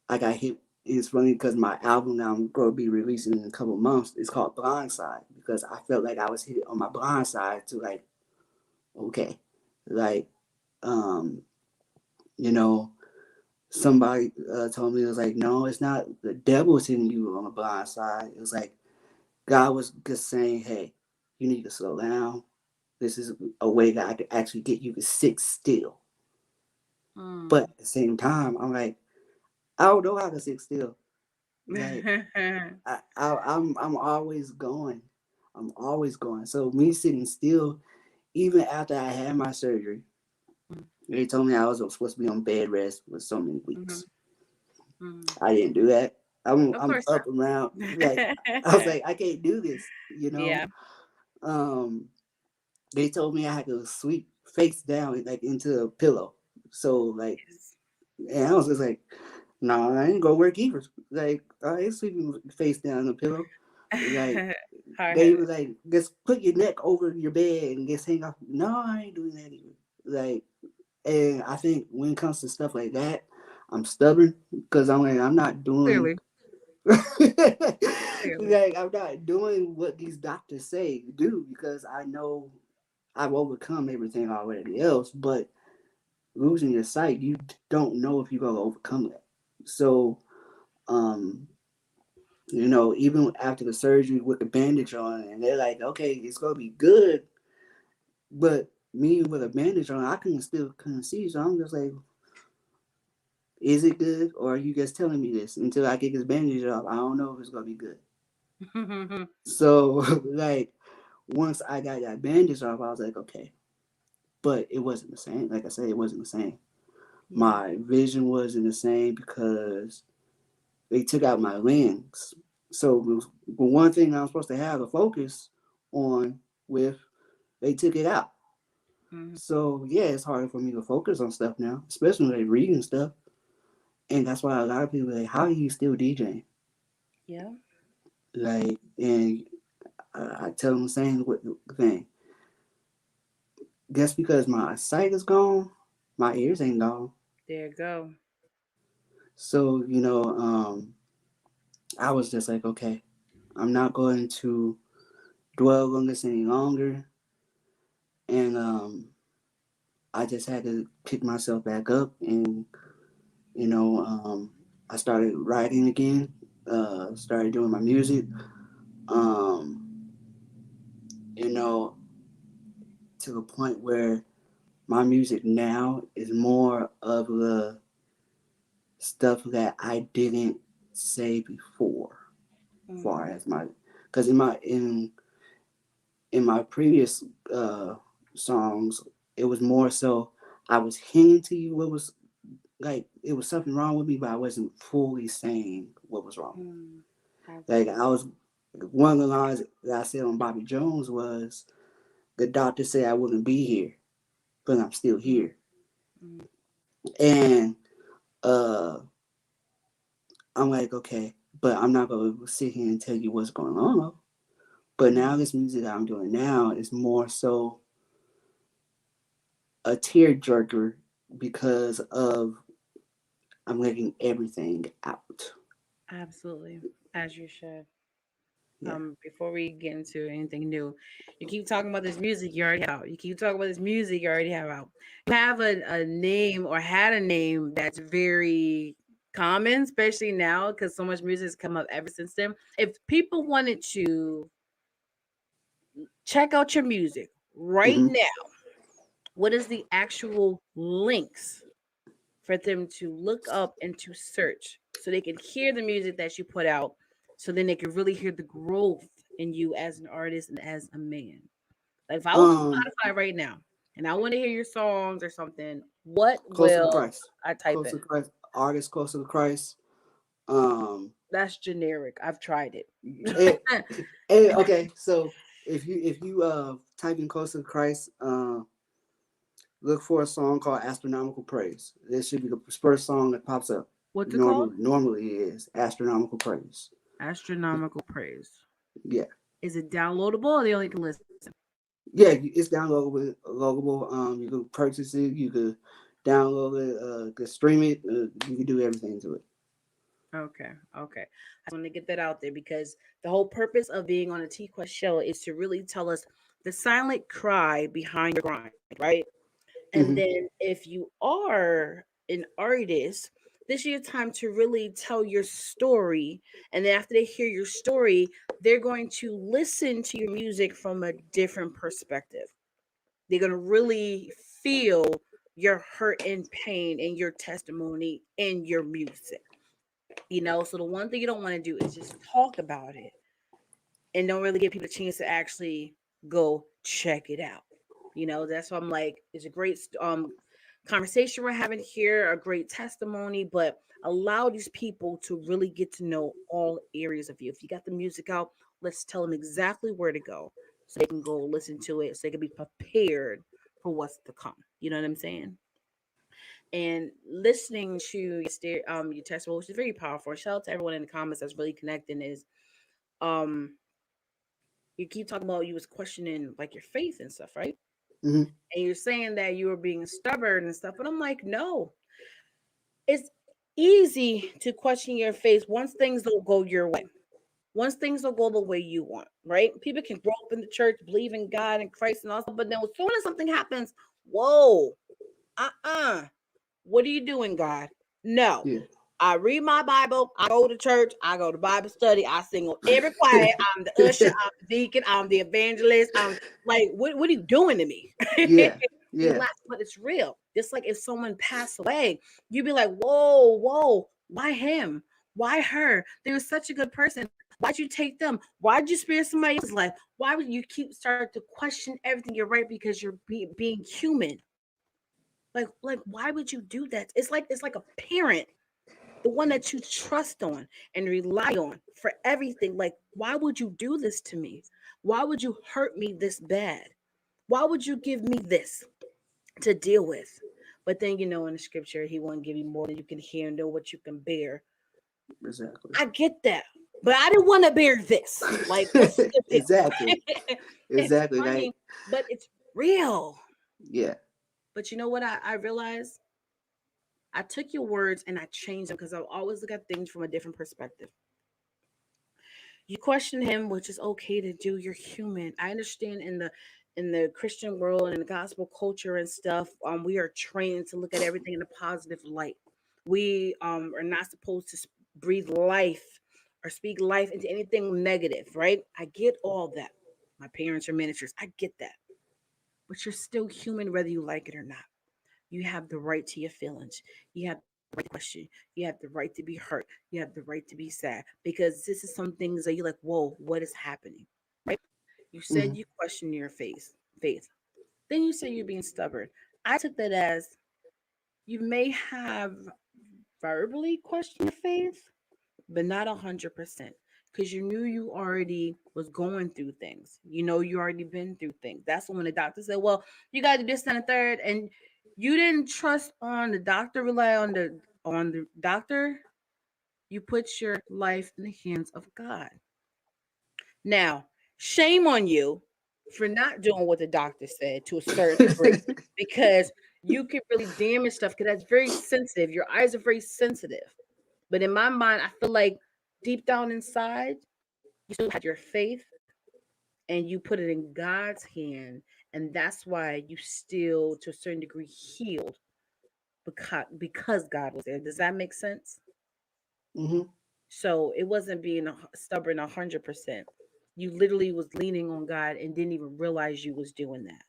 I got hit. It's funny because my album that I'm going to be releasing in a couple of months is called Blind Side, because I felt like I was hit on my blind side to like, okay, like, um, you know, somebody told me, it was like, no, it's not the devil is hitting you on the blind side. It was like God was just saying, hey, you need to slow down. This is a way that I could actually get you to sit still. But Mm. at the same time, I'm like, I don't know how to sit still. Like I'm always going. I'm always going. So me sitting still, even after I had my surgery, they told me I was supposed to be on bed rest for so many Mm-hmm. weeks. Mm. I didn't do that. I'm Of I'm course up around, like, I was like, I can't do this. Yeah. Um they told me I had to sleep face down like into a pillow. So like, It's and I was just like, no, I ain't gonna work either. Like, I ain't sleeping face down in a pillow. Like, they hard-headed. was like, just put your neck over your bed and just hang off. No, I ain't doing that either. Like, and I think when it comes to stuff like that, I'm stubborn, because I'm like, I'm not doing Clearly. Clearly. like, I'm not doing what these doctors say do, because I know I've overcome everything already else. But losing your sight, you don't know if you're gonna overcome that. So, um, even after the surgery with the bandage on, and they're like, okay, it's gonna be good, but me with a bandage on, I couldn't see. So I'm just like, is it good, or are you just telling me this until I get this bandage off? I don't know if it's gonna be good. So like, once I got that bandage off, I was like, okay, but it wasn't the same. Like I said, it wasn't the same. Yeah. My vision wasn't the same because they took out my lens. So the one thing I was supposed to have a focus on with, they took it out. Mhm. So yeah, it's harder for me to focus on stuff now, especially when they reading stuff. And that's why a lot of people are like, how are you still DJing? Yeah. Like, and I tell them the same thing. Just because my sight is gone, my ears ain't gone. There you go. So, I was just like, okay, I'm not going to dwell on this any longer. And I just had to pick myself back up, and, I started writing again, started doing my music. Um, you know, to the point where my music now is more of the stuff that I didn't say before, far Mm-hmm. as my, because in my previous songs, it was more so I was hinting to you what was, like, it was something wrong with me, but I wasn't fully saying what was wrong. Mm. Like, Absolutely. I was, one of the lines that I said on Bobby Jones was, the doctor said I wouldn't be here, but I'm still here. Mm-hmm. And uh I'm like, okay, but I'm not gonna sit here and tell you what's going on. But now this music that I'm doing now is more so a tearjerker because of I'm letting everything out. Absolutely, as you should. Yeah. Before we get into anything new, you keep talking about this music you already have out. You keep talking about this music you already have out. You have a name or had a name that's very common, especially now because so much music has come up ever since then. If people wanted to check out your music right Hmm. now, what is the actual links for them to look up and to search so they can hear the music that you put out so then they can really hear the growth in you as an artist and as a man. Like if I was on Um, Spotify right now and I want to hear your songs or something, what Closer to will Christ. I type Closer in? to Christ. Artist Closer to Christ. Um, That's generic. I've tried it. and, and okay, so if you type in Closer to Christ, look for a song called Astronomical Praise. This should be the first song that pops up. What's it called? Normally it is Astronomical Praise. Astronomical praise. Yeah. Is it downloadable or they only can listen? Yeah, it's downloadable. Loadable. You can purchase it. You could download it. Can stream it. You can do everything to it. Okay, okay. I just want to get that out there because the whole purpose of being on a TQuest show is to really tell us the silent cry behind your grind, right? And Hmm. then if you are an artist, this is your time to really tell your story. And then after they hear your story, they're going to listen to your music from a different perspective. They're going to really feel your hurt and pain and your testimony in your music. So the one thing you don't want to do is just talk about it and don't really give people a chance to actually go check it out. That's why I'm like, it's a great conversation we're having here, a great testimony, but allow these people to really get to know all areas of you. If you got the music out, let's tell them exactly where to go so they can go listen to it, so they can be prepared for what's to come. You know what I'm saying? And listening to your testimony, which is very powerful. Shout out to everyone in the comments that's really connecting. Is um you keep talking about you was questioning like your faith and stuff, right? Hmm. And you're saying that you were being stubborn and stuff, but I'm like, no, it's easy to question your faith once things don't go your way. Once things don't go the way you want, right? People can grow up in the church, believe in God and Christ and all stuff, but then as soon as something happens, whoa, uh-uh. What are you doing, God? No. Yeah. I read my Bible. I go to church. I go to Bible study. I sing on every choir. I'm the usher. I'm the deacon. I'm the evangelist. I'm like, what are you doing to me? Yeah. We Yeah. laugh, but it's real. Just like if someone passed away, you'd be like, whoa, whoa, why him? Why her? They were such a good person. Why'd you take them? Why'd you spare somebody else's life? Why would you keep start to question everything? You're right because you're being human. Like why would you do that? It's like a parent, the one that you trust on and rely on for everything. Like, why would you do this to me? Why would you hurt me this bad? Why would you give me this to deal with? But then in the scripture, he won't give you more than you can handle, what you can bear. Exactly. I get that. But I didn't want to bear this. Like, what's the Exactly. deal? It's Exactly. funny, Like, but it's real. yeah. But you know what I realized? I took your words and I changed them because I always look at things from a different perspective. You question him, which is okay to do. You're human. I understand in the Christian world and in the gospel culture and stuff, we are trained to look at everything in a positive light. We are not supposed to breathe life or speak life into anything negative, right? I get all that. My parents are ministers. I get that. But you're still human whether you like it or not. You have the right to your feelings. You have the right to question. You have the right to be hurt. You have the right to be sad because this is some things that you're like, whoa, what is happening? Right? You said Hmm. you question your faith. Then you say you're being stubborn. I took that as you may have verbally questioned your faith, but not 100%. Because you knew you already was going through things. You already been through things. That's when the doctor said, well, you got to do this and the third. And you didn't trust on the doctor, rely on the doctor. You put your life in the hands of God. Now, shame on you for not doing what the doctor said to a certain degree. Because you could really damage stuff because that's very sensitive. Your eyes are very sensitive. But in my mind, I feel like deep down inside, you still had your faith and you put it in God's hand. And that's why you still, to a certain degree, healed because God was there. Does that make sense? Hmm. So it wasn't being stubborn 100%. You literally was leaning on God and didn't even realize you was doing that.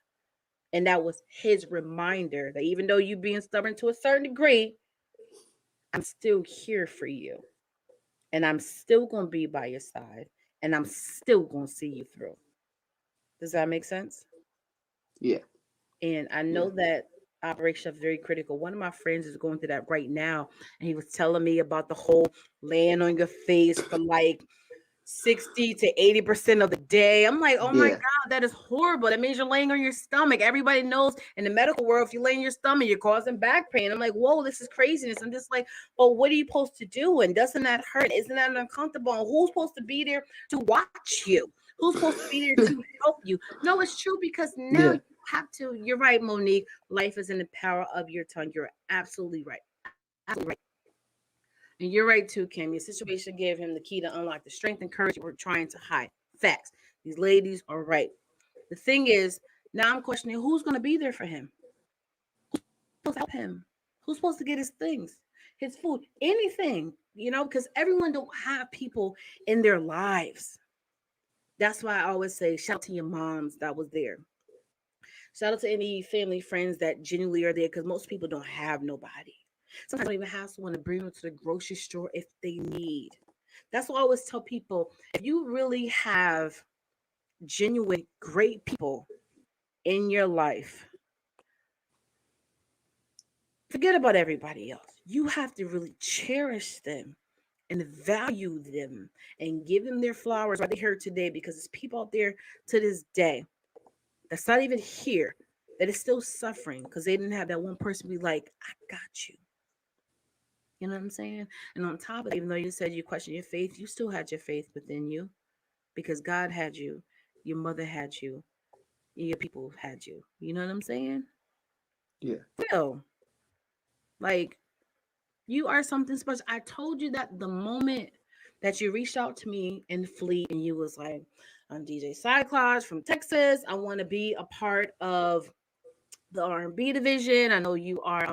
And that was his reminder that even though you being stubborn to a certain degree, I'm still here for you. And I'm still going to be by your side. And I'm still going to see you through. Does that make sense? Yeah. And I Yeah. know that operation is very critical. One of my friends is going through that right now. And he was telling me about the whole laying on your face for like 60 to 80% of the day. I'm like, oh my Yeah. God, that is horrible. That means you're laying on your stomach. Everybody knows in the medical world, if you lay on your stomach, you're causing back pain. I'm like, whoa, this is craziness. I'm just like, well, what are you supposed to do? And doesn't that hurt? Isn't that uncomfortable? And who's supposed to be there to watch you? Who's supposed to be there to help you? No, it's true because now Yeah. you have to. You're right, Monique. Life is in the power of your tongue. You're absolutely right. Absolutely right. And you're right too, Kim. Your situation gave him the key to unlock the strength and courage you were trying to hide. Facts. These ladies are right. The thing is, now I'm questioning who's going to be there for him. Who's supposed to help him? Who's supposed to get his things, his food, anything? You know, because everyone don't have people in their lives. That's why I always say, shout out to your moms that was there. Shout out to any family friends that genuinely are there because most people don't have nobody. Sometimes they don't even have someone to bring them to the grocery store if they need. That's what I always tell people. If you really have genuine, great people in your life, forget about everybody else. You have to really cherish them and value them and give them their flowers right here today because there's people out there to this day that's not even here that is still suffering because they didn't have that one person be like, I got you. You know what I'm saying? And on top of it, even though you said you questioned your faith, you still had your faith within you because God had you, your mother had you, your people had you. You know what I'm saying? Yeah. Real. Like, you are something special. I told you that the moment that you reached out to me in Fleet and you was like, I'm DJ Cyclops from Texas. I want to be a part of the R&B division. I know you are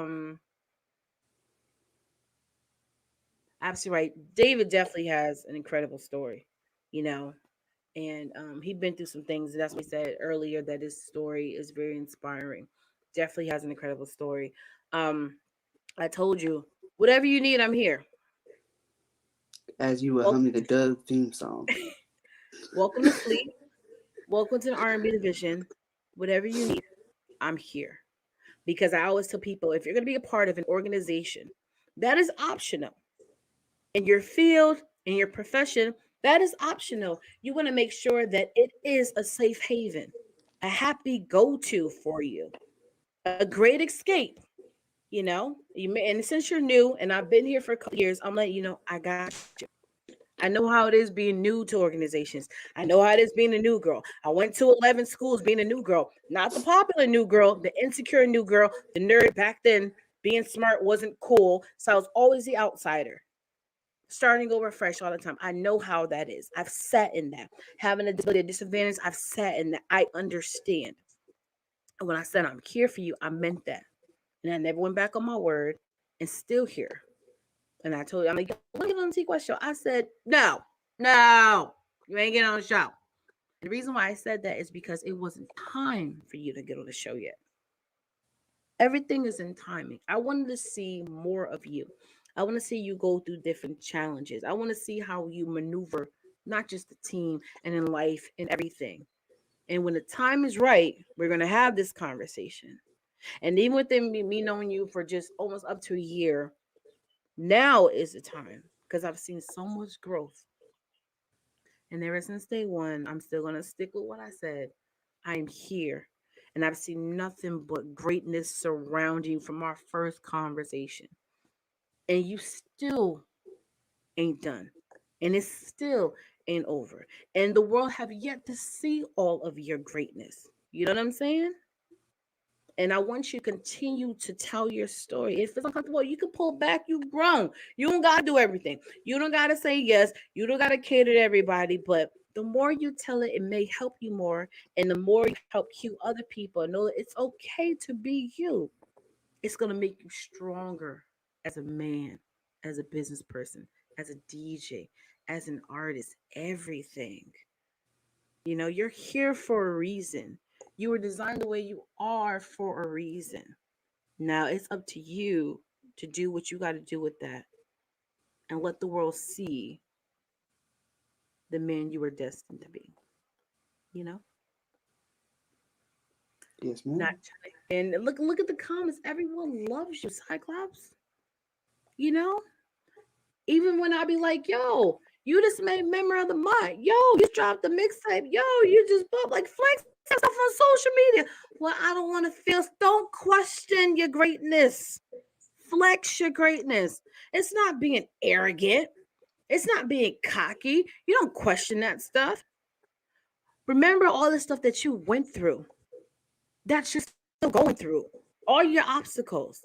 absolutely right. David definitely has an incredible story, you know, and he'd been through some things. That's what he said earlier that his story is very inspiring. Definitely has an incredible story. Um, I told you, whatever you need, I'm here. As you were Welcome humming the Doug theme song. to, welcome to Fleet. Welcome to the R&B division. Whatever you need, I'm here. Because I always tell people, if you're going to be a part of an organization, that is optional. In your field, in your profession, that is optional. You want to make sure that it is a safe haven, a happy go to for you, a great escape. You know, and since you're new, and I've been here for a couple years, I'm letting you know I got you. I know how it is being new to organizations. I know how it is being a new girl. I went to 11 schools being a new girl, not the popular new girl, the insecure new girl, the nerd back then. Being smart wasn't cool, so I was always the outsider starting over fresh all the time. I know how that is. I've sat in that. Having a disability, a disadvantage, I've sat in that. I understand. And when I said I'm here for you, I meant that. And I never went back on my word and still here. And I told you, I'm like, what are you on the TQuest show? I said, no, no, you ain't getting on the show. And the reason why I said that is because it wasn't time for you to get on the show yet. Everything is in timing. I wanted to see more of you. I want to see you go through different challenges. I want to see how you maneuver, not just the team and in life and everything. And when the time is right, we're going to have this conversation. And even within me knowing you for just almost up to a year, now is the time because I've seen so much growth. And ever since day one, I'm still going to stick with what I said. I'm here. And I've seen nothing but greatness surround you from our first conversation. And you still ain't done. And it still ain't over. And the world have yet to see all of your greatness. You know what I'm saying? And I want you to continue to tell your story. If it's uncomfortable, you can pull back. You've grown. You don't gotta do everything. You don't gotta say yes. You don't gotta cater to everybody. But the more you tell it, it may help you more. And the more you help cue other people and know that it's okay to be you, it's gonna make you stronger as a man, as a business person, as a DJ, as an artist, everything. You're here for a reason. You were designed the way you are for a reason. Now it's up to you to do what you got to do with that and let the world see the man you were destined to be. You know, Yes, not ma'am. and look at the comments. Everyone loves you, Cyclops. You know, even when I be like, "Yo, you just made member of the month. Yo, you dropped the mixtape. Yo, you just put like flex that stuff on social media." Well, I don't want to feel. Don't question your greatness. Flex your greatness. It's not being arrogant. It's not being cocky. You don't question that stuff. Remember all the stuff that you went through, that you're still going through, all your obstacles.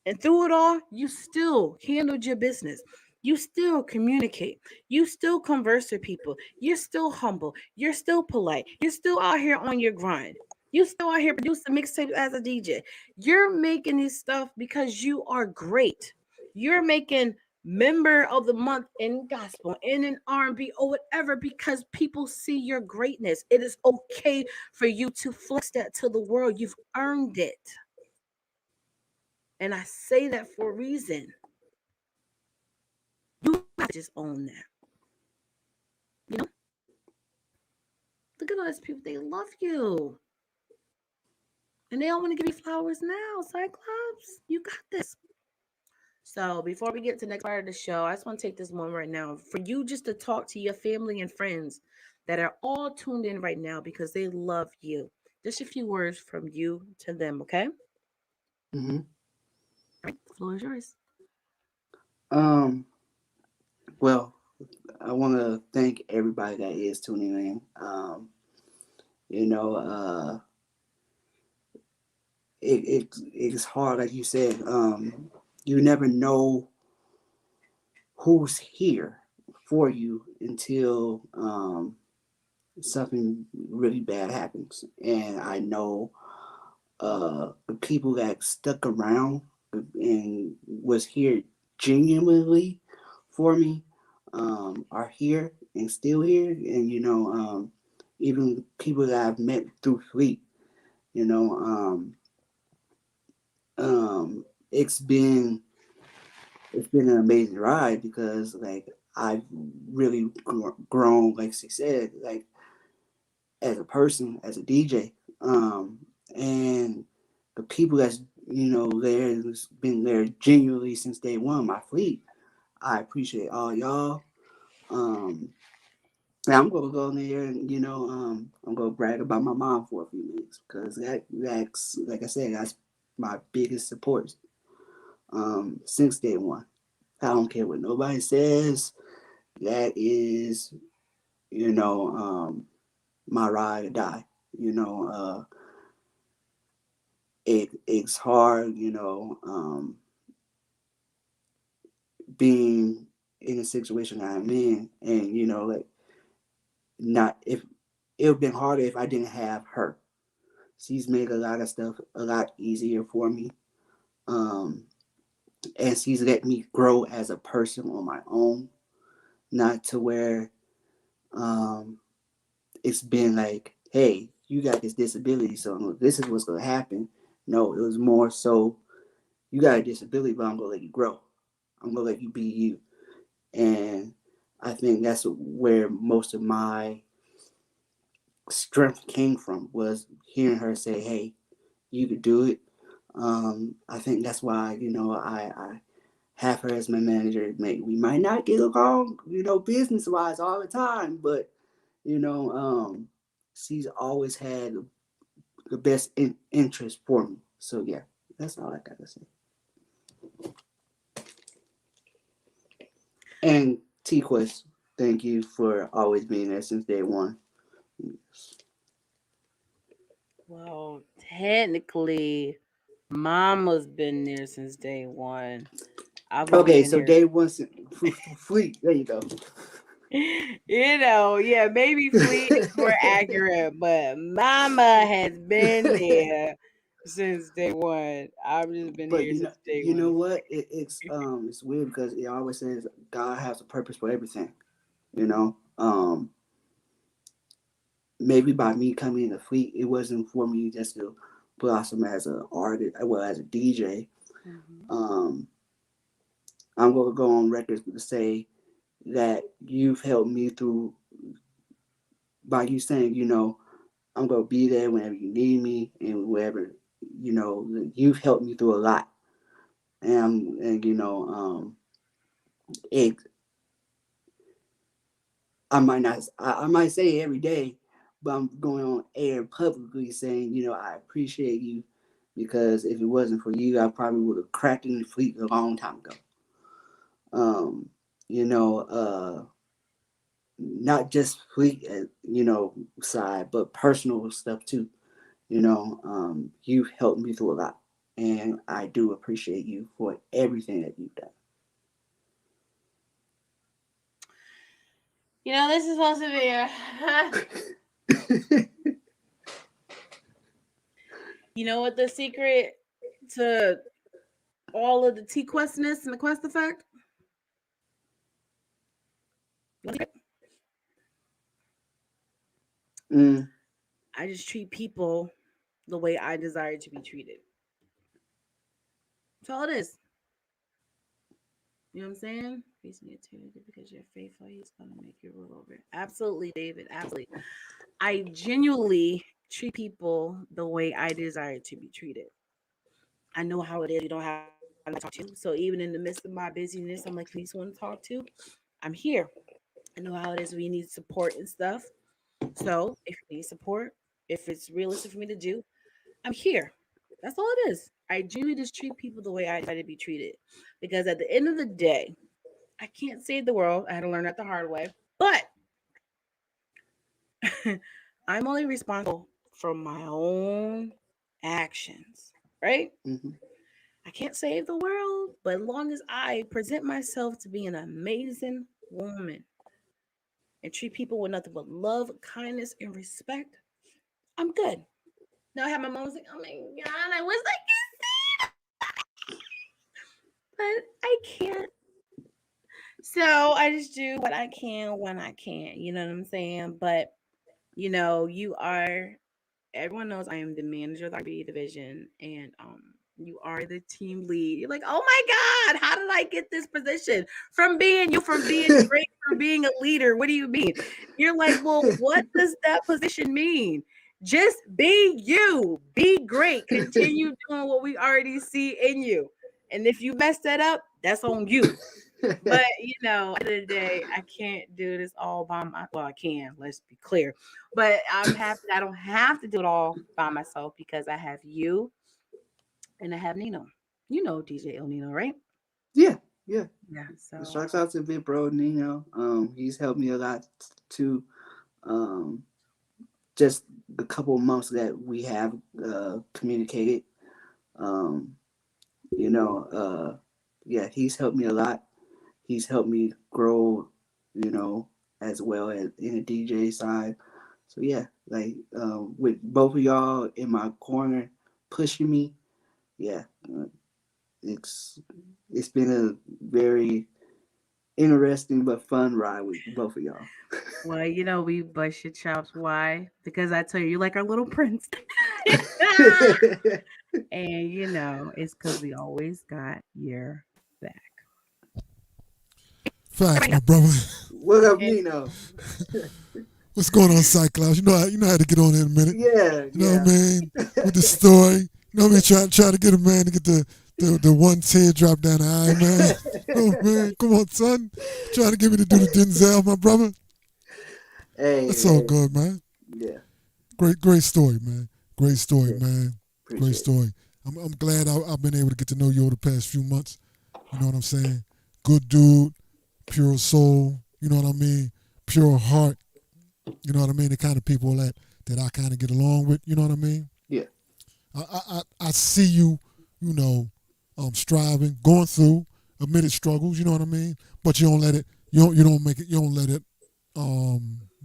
And through it all, you still handled your business. You still communicate. You still converse with people. You're still humble. You're still polite. You're still out here on your grind. You still out here producing mixtapes as a DJ. You're making this stuff because you are great. You're making member of the month in gospel and in R&B or whatever because people see your greatness. It is okay for you to flex that to the world. You've earned it. And I say that for a reason. You have to just own that. You know, look at all those people. They love you. And they all want to give you flowers now, Cyclops. You got this. So before we get to the next part of the show, I just want to take this moment right now for you just to talk to your family and friends that are all tuned in right now because they love you. Just a few words from you to them, okay? All Mm-hmm. right, the floor is yours. Um. Well, I want to thank everybody that is tuning in. You know, it's hard, like you said. You never know who's here for you until something really bad happens. And I know the people that stuck around and was here genuinely for me are here and still here. And even people that I've met through Fleet, you know, it's been an amazing ride because like I've really grown, like she said, like as a person, as a DJ, and the people that's there has been there genuinely since day one. My Fleet, I appreciate all y'all. Um, and I'm gonna go in there and I'm gonna brag about my mom for a few minutes because that's like I said, that's my biggest support since day one. I don't care what nobody says. That is, you know, my ride or die. You know, it's hard, being in a situation that I'm in, and like not if it would have been harder if I didn't have her. She's made a lot of stuff a lot easier for me, um, and she's let me grow as a person on my own. Not to where um, it's been like, hey, you got this disability, so this is what's gonna happen. No, it was more so you got a disability, but I'm gonna let you grow. I'm gonna let you be you. And I think that's where most of my strength came from was hearing her say, "Hey, you could do it." I think that's why I have her as my manager. We might not get along, business wise all the time, but you know, um, she's always had the best interest for me. So yeah, that's all I gotta say. And TQuest, thank you for always being there since day one. Well, technically, Mama's been there since day one. I've only Okay, been so here. day one, fleet. There you go. Yeah, maybe Fleet is more accurate, but Mama has been there since day one. I've just been But here since day you know one. what? It's weird because it always says God has a purpose for everything. You know, maybe by me coming in the fleet, it wasn't for me just to blossom as an artist, well as a DJ. Hmm. Um, I'm gonna go on record to say that you've helped me through by you saying, I'm gonna be there whenever you need me and wherever, you've helped me through a lot. And it I might say it every day, but I'm going on air publicly saying, I appreciate you because if it wasn't for you, I probably would have cracked in the fleet a long time ago. Um, you know, not just fleet, side, but personal stuff too. You've helped me through a lot, and I do appreciate you for everything that you've This is supposed to be a. done. You know what the secret to all of the T questness and the quest effect? Mm, I just treat people the way I desire to be treated. That's all it is. You know what I'm saying? Peace and eternity because you're faithful. He's going to make you rule over. Absolutely, David. Absolutely. I genuinely treat people the way I desire to be treated. I know how it is. You don't have to talk to. So even in the midst of my busyness, I'm like, if you need someone to talk to, I'm here. I know how it is when you need support and stuff. So if you need support, if it's realistic for me to do, I'm here. That's all it is. I genuinely just treat people the way I try to be treated. Because at the end of the day, I can't save the world. I had to learn that the hard way. But I'm only responsible for my own actions, right? hmm I can't save the world, but as long as I present myself to be an amazing woman and treat people with nothing but love, kindness, and respect, I'm good. Now I have my moments like, oh my god, I wish I could, but I can't. So I just do what I can when I can. You know what I'm saying? But you are everyone knows I am the manager of the R&B division, and you are the team lead. You're like, oh my God, how did I get this position? From being great, from being a leader. What do you mean? You're like, well, what does that position mean? Just be you, be great, continue doing what we already see in you. And if you mess that up, that's on you. But at the end of the day, I can't do this all by my. Well, I can. Let's be clear. But I'm happy that I don't have to do it all by myself because I have you and I have Nino. You know DJ El Nino, right? Yeah, yeah. Yeah. So Shouts out to Big Bro Nino. He's helped me a lot too. Um, just a couple of months that we have communicated. Um, you know, yeah, he's helped me a lot. He's helped me grow, as well as in the DJ side. So yeah, like with both of y'all in my corner pushing me, yeah, it's it's been a very interesting but fun ride with both of y'all. well, we bust your chops. Why? Because I tell you, you're like our little prince. And it's because we always got your back. Facts, my brother. What up, And Nino? What's going on, Cyclops? You know how to get on in a minute. Yeah, You know what yeah. I mean? With the story. You know what I mean? Try to get a man to get the one tear drop down the eye, man. Oh man, come on, son. Trying to get me to do the Denzel, my brother. Hey, That's all hey, good, man. yeah. Great story, man. Great story, Appreciate it. man. Great Appreciate it. story. I'm glad I've been able to get to know you over the past few months. You know what I'm saying? Good dude, pure soul. You know what I mean? Pure heart. You know what I mean? The kind of people that I kind of get along with. You know what I mean? I see you, you know, striving, going through admitted struggles. You know what I mean? But you don't let it. You don't make it. You don't let it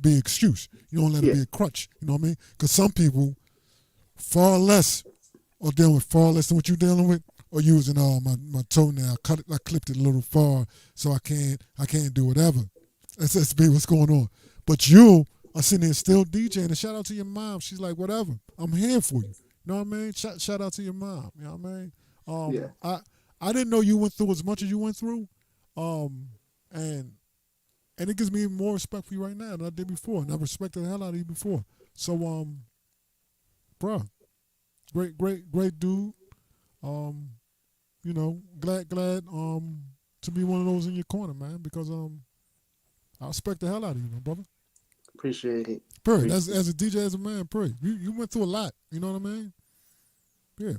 be an excuse. You don't let it be a crutch. You know what I mean? Because some people far less are dealing with far less than what you're dealing with, or using my toenail. I clipped it a little far, so I can't do whatever. That's what's going on. But you are sitting there still DJing. And shout out to your mom. She's like, whatever. I'm here for you. You know what I mean? Shout out to your mom. You know what I mean? I didn't know you went through as much as you went through, and it gives me more respect for you right now than I did before, and I respected the hell out of you before. So, bruh, great dude. You know, glad to be one of those in your corner, man, because I respect the hell out of you, my brother. Appreciate it. Period. As a DJ, as a man, period. You went through a lot. You know what I mean? Yeah.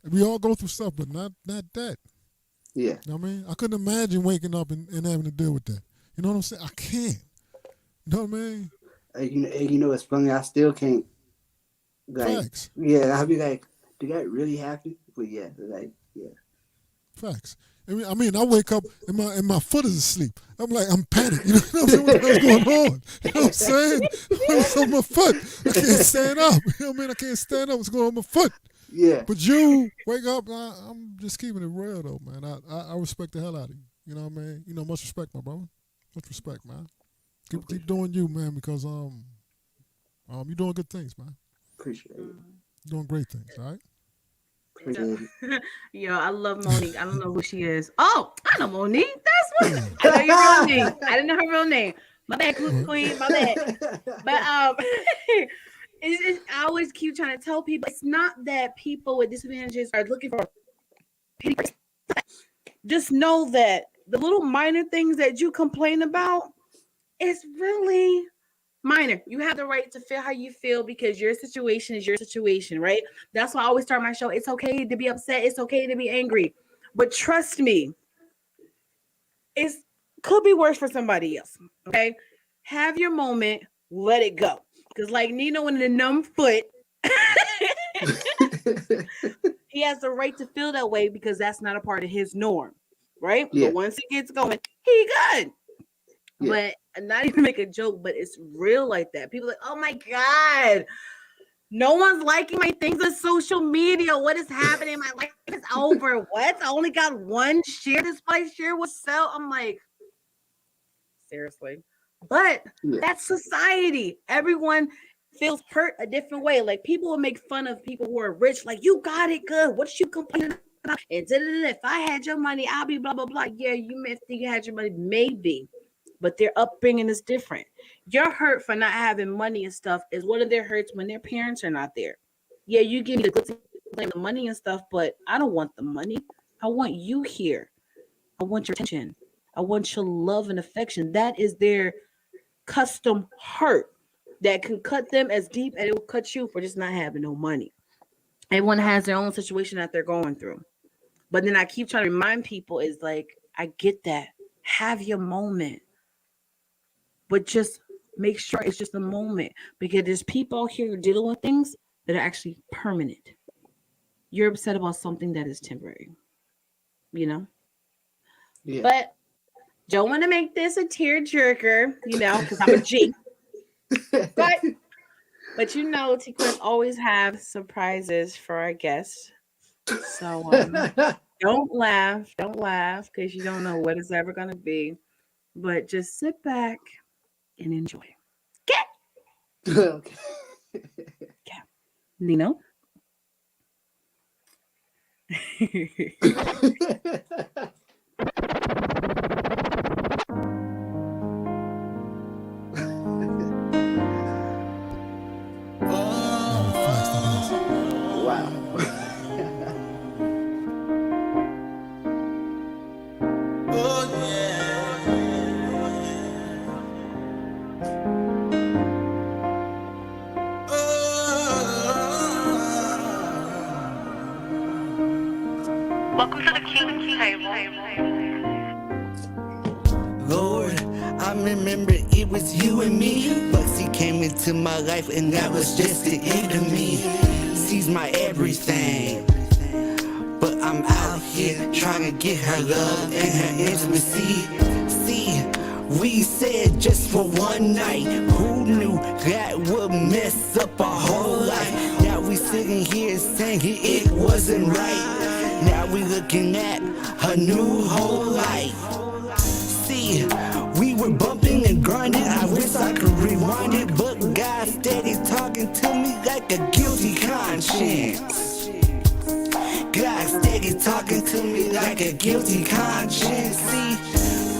We all go through stuff, but not that. Yeah. You know what I mean? I couldn't imagine waking up and having to deal with that. You know what I'm saying? I can't. You know what I mean? You know, it's funny. I still can't. Like, Facts. Yeah, I'll be like, do that really happen? But yeah. Facts. I mean, I wake up and my foot is asleep. I'm like, I'm panicked. You know what I'm saying? What the hell's going on? You know what I'm saying? What's on my foot? I can't stand up. You know what I mean? I can't stand up. What's going on my foot? Yeah. But you wake up. I'm just keeping it real though, man. I respect the hell out of you. You know what I mean? You know, much respect, my brother. Much respect, man. Keep doing you, man, because you're doing good things, man. Appreciate it. You're doing great things, all right? Yo, I love Monique. I don't know who she is. Oh, I know Monique. That's what I know your real name. I didn't know her real name. My bad, Queen. My bad. But I always keep trying to tell people it's not that people with disadvantages are looking for pity. Just know that the little minor things that you complain about is really minor. You have the right to feel how you feel because your situation is your situation, right? That's why I always start my show. It's okay to be upset. It's okay to be angry. But trust me, it could be worse for somebody else, okay? Have your moment. Let it go. Because like Nino in the numb foot, he has the right to feel that way because that's not a part of his norm, right? Yeah. But once it gets going, he good. Yeah. But not even make a joke, but it's real like that. People are like, oh my God, no one's liking my things on social media. What is happening? My life is over. What? I only got one share. This place share was sell. I'm like, seriously. But that's society. Everyone feels hurt a different way. Like people will make fun of people who are rich. Like, you got it good. What you complaining about? And if I had your money, I'll be blah, blah, blah. Yeah, you may think you had your money. Maybe. But their upbringing is different. Your hurt for not having money and stuff is one of their hurts when their parents are not there. Yeah, you give me the good thing, the money and stuff, but I don't want the money. I want you here. I want your attention. I want your love and affection. That is their custom hurt that can cut them as deep as it will cut you for just not having no money. Everyone has their own situation that they're going through. But then I keep trying to remind people is like, I get that. Have your moment. But just make sure it's just a moment because there's people here dealing with things that are actually permanent. You're upset about something that is temporary, you know? Yeah. But don't want to make this a tear jerker, you know, because I'm a G. But you know, TQuest always have surprises for our guests. So don't laugh because you don't know what it's ever going to be. But just sit back and enjoy. Okay. Nino? Wow. Welcome to the King's Table. Lord, I remember it was you and me. Bugsy came into my life and that was just the end of me. Sees my everything. But I'm out here trying to get her love and her intimacy. See, we said just for one night. Who knew that would mess up our whole life? Now we sitting here saying it wasn't right. Now we looking at her new whole life. See, we were bumping and grinding. I wish I could rewind it, but God steady talking to me like a guilty conscience. God steady talking to me like a guilty conscience. See,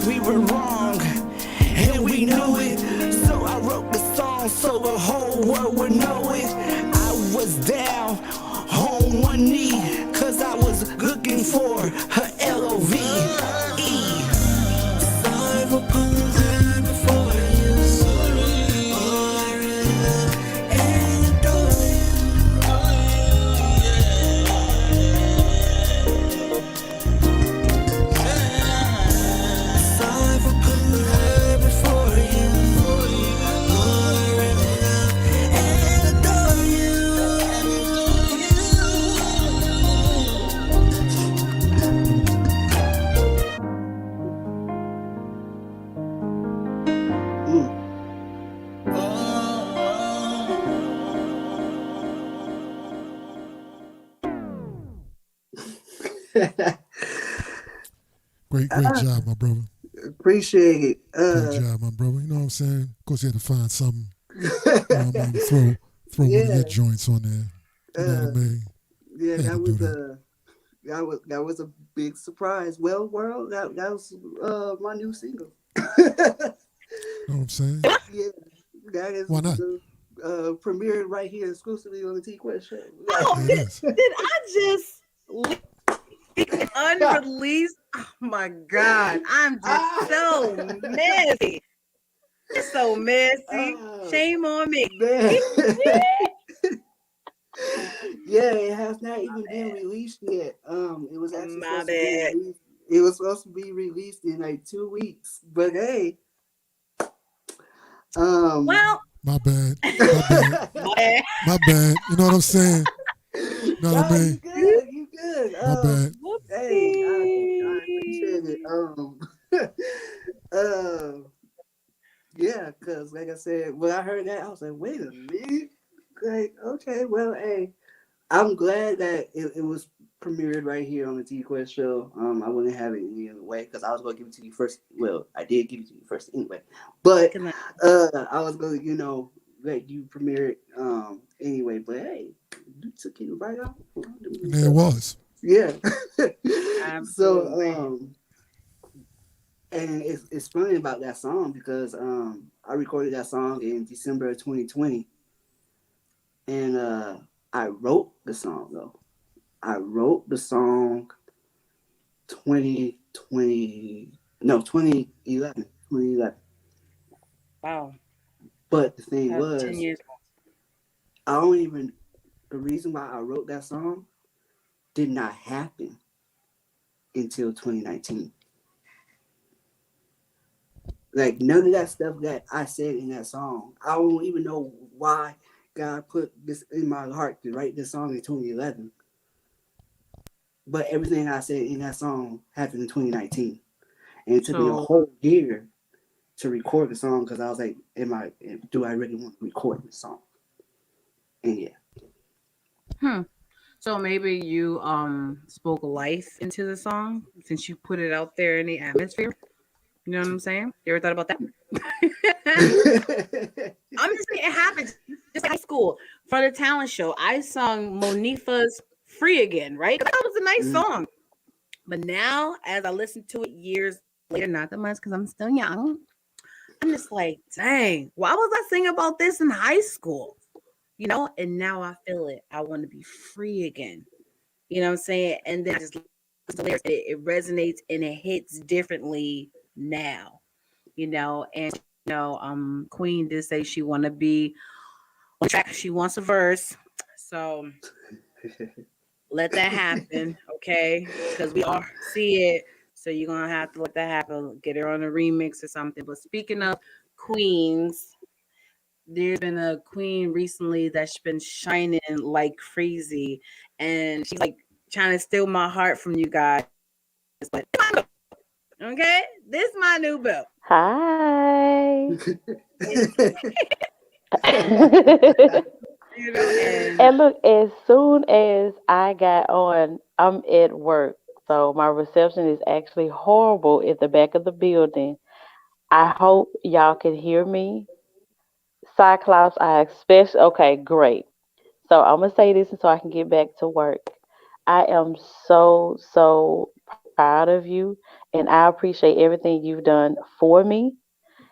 we were wrong, and we knew it. So I wrote the song so the whole world would know it. I was down on one knee, cause I was looking for her L-O-V-E. Sorry for putting her before you. All I really love and adore you. Sorry for putting her before you. All I really love and adore Mm. Great job, my brother. Appreciate it. Great job, my brother. You know what I'm saying? Of course, you had to find something. You know what I mean? Throw one of Yeah. your joints on there. You know what I mean? Yeah, Had that to was do that. that was a big surprise. Well, world, that was my new single. You know what I'm saying? Yeah, that is Why not? premiered right here exclusively on the TQuest show. Oh, There it is. did I just leak an unreleased? Oh my God, I'm just so messy. It's so messy. Shame on me. Man. Yeah, it has not even been released yet. It was actually My supposed to be bad. released. It was supposed to be released in like 2 weeks, but hey, Well, My bad. My bad. my My bad. You know what I'm saying? You know what I no, mean? you good. My bad. Hey, I whoopsie. appreciate it. Yeah, because like I said, when I heard that, I was like, wait a minute. Like, okay, well, hey, I'm glad that it was premiered right here on the TQuest show. I wouldn't have it any other way because I was going to give it to you first. Well, I did give it to you first anyway, but Good night. I was going to, let you premiere it anyway. But hey, you took it right out. And there it was. Yeah. So, Absolutely. and it's funny about that song because I recorded that song in December of 2020, and I wrote the song though. I wrote the song 2011. Wow. But the thing That's 10 was, years. I don't even, the reason why I wrote that song did not happen until 2019. Like none of that stuff that I said in that song, I don't even know why God put this in my heart to write this song in 2011. But everything I said in that song happened in 2019, and it took me a So, whole year to record the song because I was like, do I really want to record this song? And yeah, so maybe you spoke life into the song since you put it out there in the atmosphere. You know what I'm saying? You ever thought about that? I'm just saying it happens. Just like high school for the talent show, I sung Monifa's "Free Again," right? That was a nice Mhm. song. But now, as I listen to it years later, not that much because I'm still young, I'm just like, dang, why was I singing about this in high school? And now I feel it. I want to be free again. You know what I'm saying? And then I just it resonates and it hits differently now. And Queen did say she want to be on track. She wants a verse. So let that happen, okay? Because we all see it. So you're gonna have to let that happen. Get her on a remix or something. But speaking of queens, there's been a queen recently that's been shining like crazy, and she's like trying to steal my heart from you guys. But okay, this my new belt. Hi. You know, and And look, as soon as I got on, I'm at work. So my reception is actually horrible at the back of the building. I hope y'all can hear me. Cyclops, I especially, okay, great. So I'm going to say this so I can get back to work. I am so proud of you, and I appreciate everything you've done for me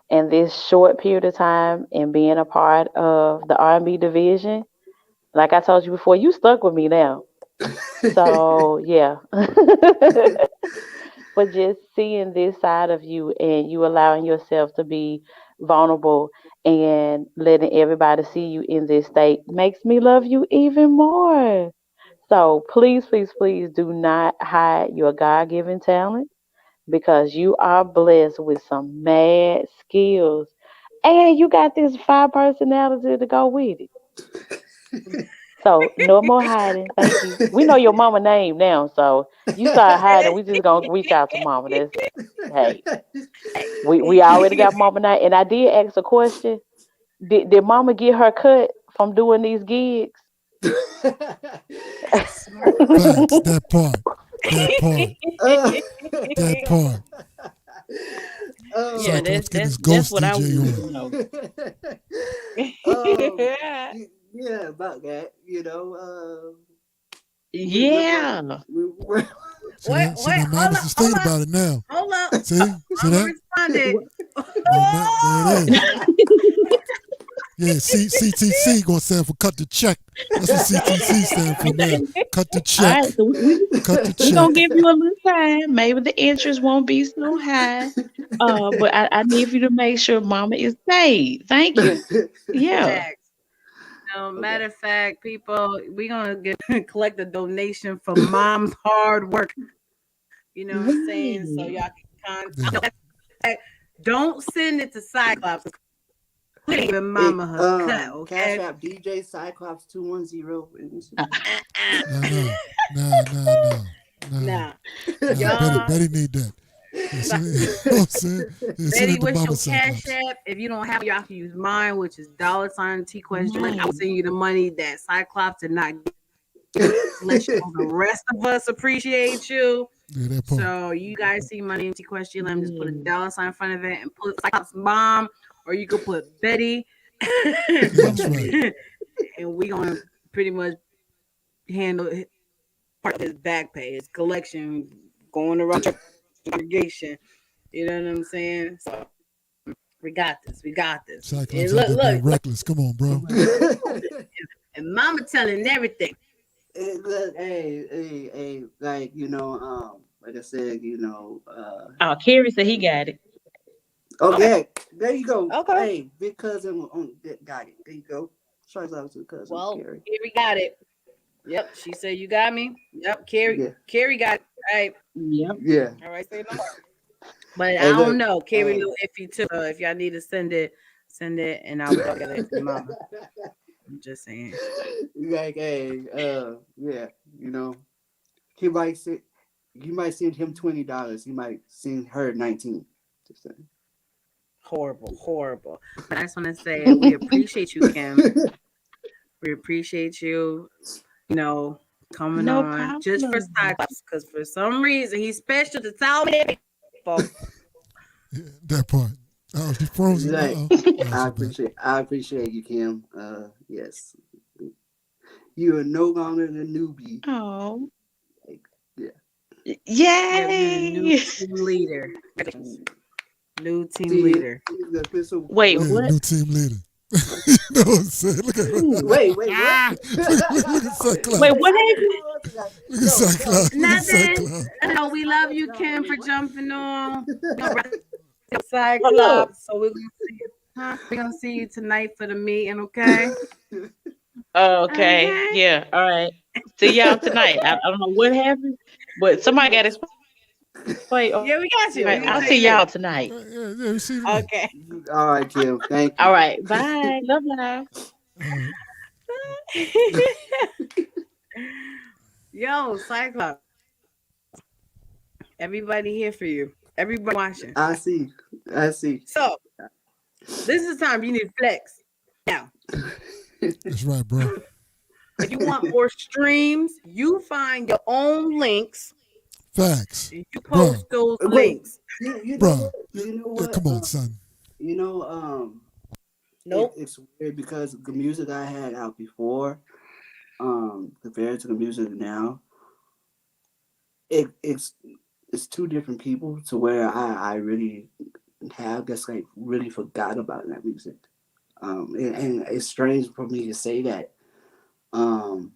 in this short period of time and being a part of the R&B division. Like I told you before, you stuck with me now. So yeah. But just seeing this side of you and you allowing yourself to be vulnerable and letting everybody see you in this state makes me love you even more. So please do not hide your God given talent because you are blessed with some mad skills. And you got this fire personality to go with it. So no more hiding. Thank you. We know your mama name now, so you start hiding. We just gonna reach out to mama. That's hey. We already got mama name. And I did ask a question. Did mama get her cut from doing these gigs? Facts. That part. That part. Uh, That part. yeah, oh, Cyclops getting his that's ghost what I DJ want on. to know. um, yeah, about that, we, we're, Yeah. we're, Wait, See wait, now Madison State about it now. hold up. See Mama that? responded. There it is. Oh! Yeah, CTC gonna stand for cut the check. That's what CTC stand for now. Cut the All check. right, so Cut the we gonna check. give you a little time. Maybe the interest won't be so high. But I need you to make sure Mama is paid. Thank you. Yeah. Facts. No, okay. matter of fact, people, we gonna get collect a donation for mom's hard work. You know what I'm saying? So Right. y'all can Yeah. don't send it to Cyclops. Giving Hey, mama her cut, Cash okay? App DJ Cyclops 210. Uh, Nah. Nah. Nah. Nah. Nah. Nah, Nah. Betty. y'all. Betty need that. Yeah, send it, you know what I'm saying? Yeah, send Betty, it to what's Mama your cash Cyclops. app? If you don't have it, y'all can use mine, which is $ TQuestGLM. I'll right. send you the money that Cyclops did not get to let you know the rest of us appreciate you. Yeah, that part. So you guys see money in TQuestGLM, just put a Yeah. $ in front of it and put Cyclops mom, or you could put Betty. Yeah, that's right. And we gonna pretty much handle part of his back pay, his collection going around the congregation. You know what I'm saying? So we got this. We got this. Cyclops And out look, there being look, reckless. Come on, bro. and Mama telling everything. Hey, look, hey, like like I said, Oh, Kerry said he got it. Okay, okay, there you go. okay. Hey, big cousin got it. There you go. Shout out to the cousin, Well, Carrie. here we got it. Yep, she said you got me. Yep, Carrie, Yeah, Carrie got it. All right, Yep. yeah. all right, say no more. But I Hey, don't look, know, Carrie. hey. If you took, if y'all need to send it, and I'll put it for Mama. I'm just saying. Like, hey, yeah, he might send, you might send him $20. He might send her 19. Just saying. Horrible, horrible. But I just want to say we appreciate you, Kim. We appreciate you. You know, coming No on just for problem. Cyclops, because for some reason he's special to tell me people. Yeah, that part. Oh, she frozen. Like, Oh, she back. I appreciate you, Kim. Yes, you are no longer the newbie. Oh. Like, yeah. Yep, you're the new Yay. team leader. New team See, leader. the official. Wait, Yeah, what? new team leader. You know what I'm saying? Look at Wait, what? look at Wait, Cyclops. what happened? Look at Cyclops. Look at Nothing. Cyclops. No, we love you, Kim, for jumping on. Hold up. Cyclops. So we're gonna see you. Huh? We're gonna see you tonight for the meeting, okay? Okay. Okay. Yeah. All right. See y'all tonight. I don't know what happened, but somebody got exposed. Wait, Yeah, we got you. all We right. can I'll tell see you y'all later. tonight. Yeah, see you tonight. Okay. All right, Kim. Thank All you. right. Bye. Love y'all. Uh, Yo, Cyclops. Everybody here for you. Everybody watching. I see. I see. So this is time you need to flex. Now, that's right, bro. if you want more streams, you find your own links Facts, and you bro, post those Wait. links. You know bro. what? You know Yeah, what? come on, son. You know, Nope. it's weird because the music I had out before, compared to the music now, it's two different people to where I really have just like really forgot about that music. And it's strange for me to say that, um,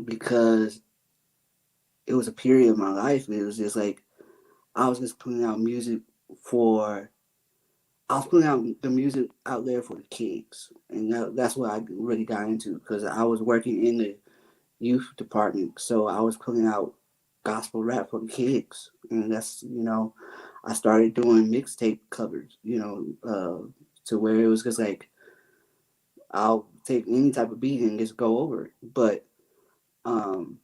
because it was a period of my life. It was just like I was just putting out music for. I was putting out the music out there for the kids, and that's what I really got into because I was working in the youth department, so I was putting out gospel rap for the kids, and that's I started doing mixtape covers, to where it was just like I'll take any type of beat and just go over it. But um,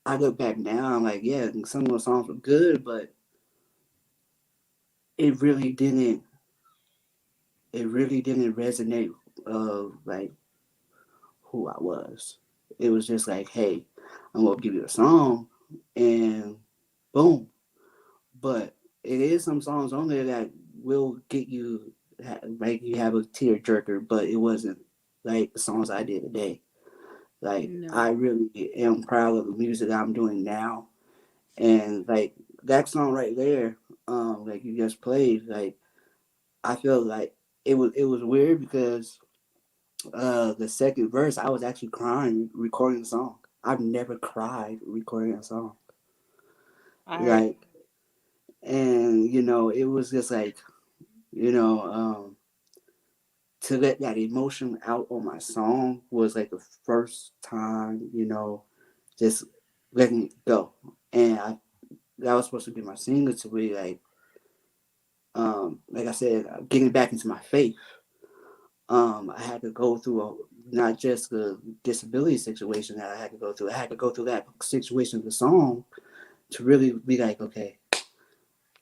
I look back now, I'm like, yeah, some of those songs were good, but it really didn't. It really didn't resonate of like who I was. It was just like, hey, I'm gonna give you a song, and boom. But it is some songs on there that will get you, make you have a tear jerker. But it wasn't like the songs I did today. Like No. I really am proud of the music I'm doing now, and like that song right there, like you just played, like I feel like it was weird because the second verse I was actually crying recording the song. I've never cried recording a song. I heard Like, and it was just like, you know, um, to let that emotion out on my song was like the first time, just letting it go. And that was supposed to be my single to be like I said, getting back into my faith. I had to go through not just the disability situation that I had to go through. I had to go through that situation of the song to really be like, okay,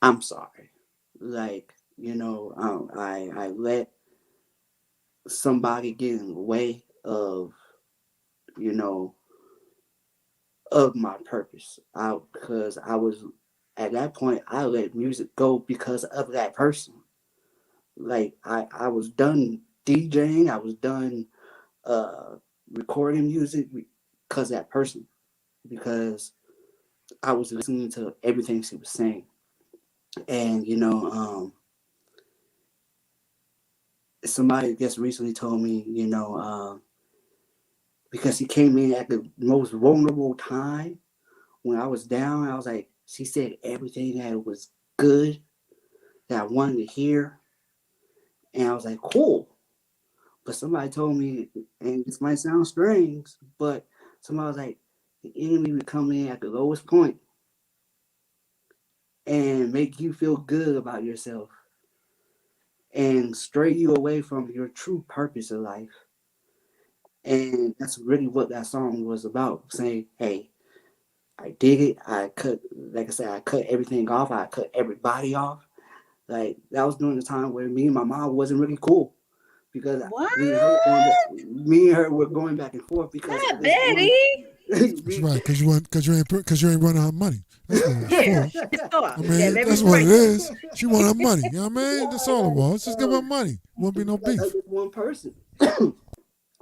I'm sorry. Like, I let somebody get in the way you know, of my purpose. Because I was at that point, I let music go because of that person. Like I was done DJing. I was done uh, recording music because of that person. Because I was listening to everything she was saying, and somebody just recently told me, because he came in at the most vulnerable time when I was down. I was like, she said everything that was good that I wanted to hear, and I was like, cool. But somebody told me, and this might sound strange, but somebody was like, the enemy would come in at the lowest point and make you feel good about yourself and stray you away from your true purpose in life. And that's really what that song was about. Saying, hey, I did it. I cut, like I said, I cut everything off. I cut everybody off. Like that was during the time where me and my mom wasn't really cool because what? me and her were going back and forth because of Not this one. daddy. That's right, cause you ain't running her money. That's what it was Yeah, for. she thought. I Yeah, mean, very that's what it right. is. She want her money. You know what I mean? That's all it was. Just give her money. Won't be no Because of beef. this one person.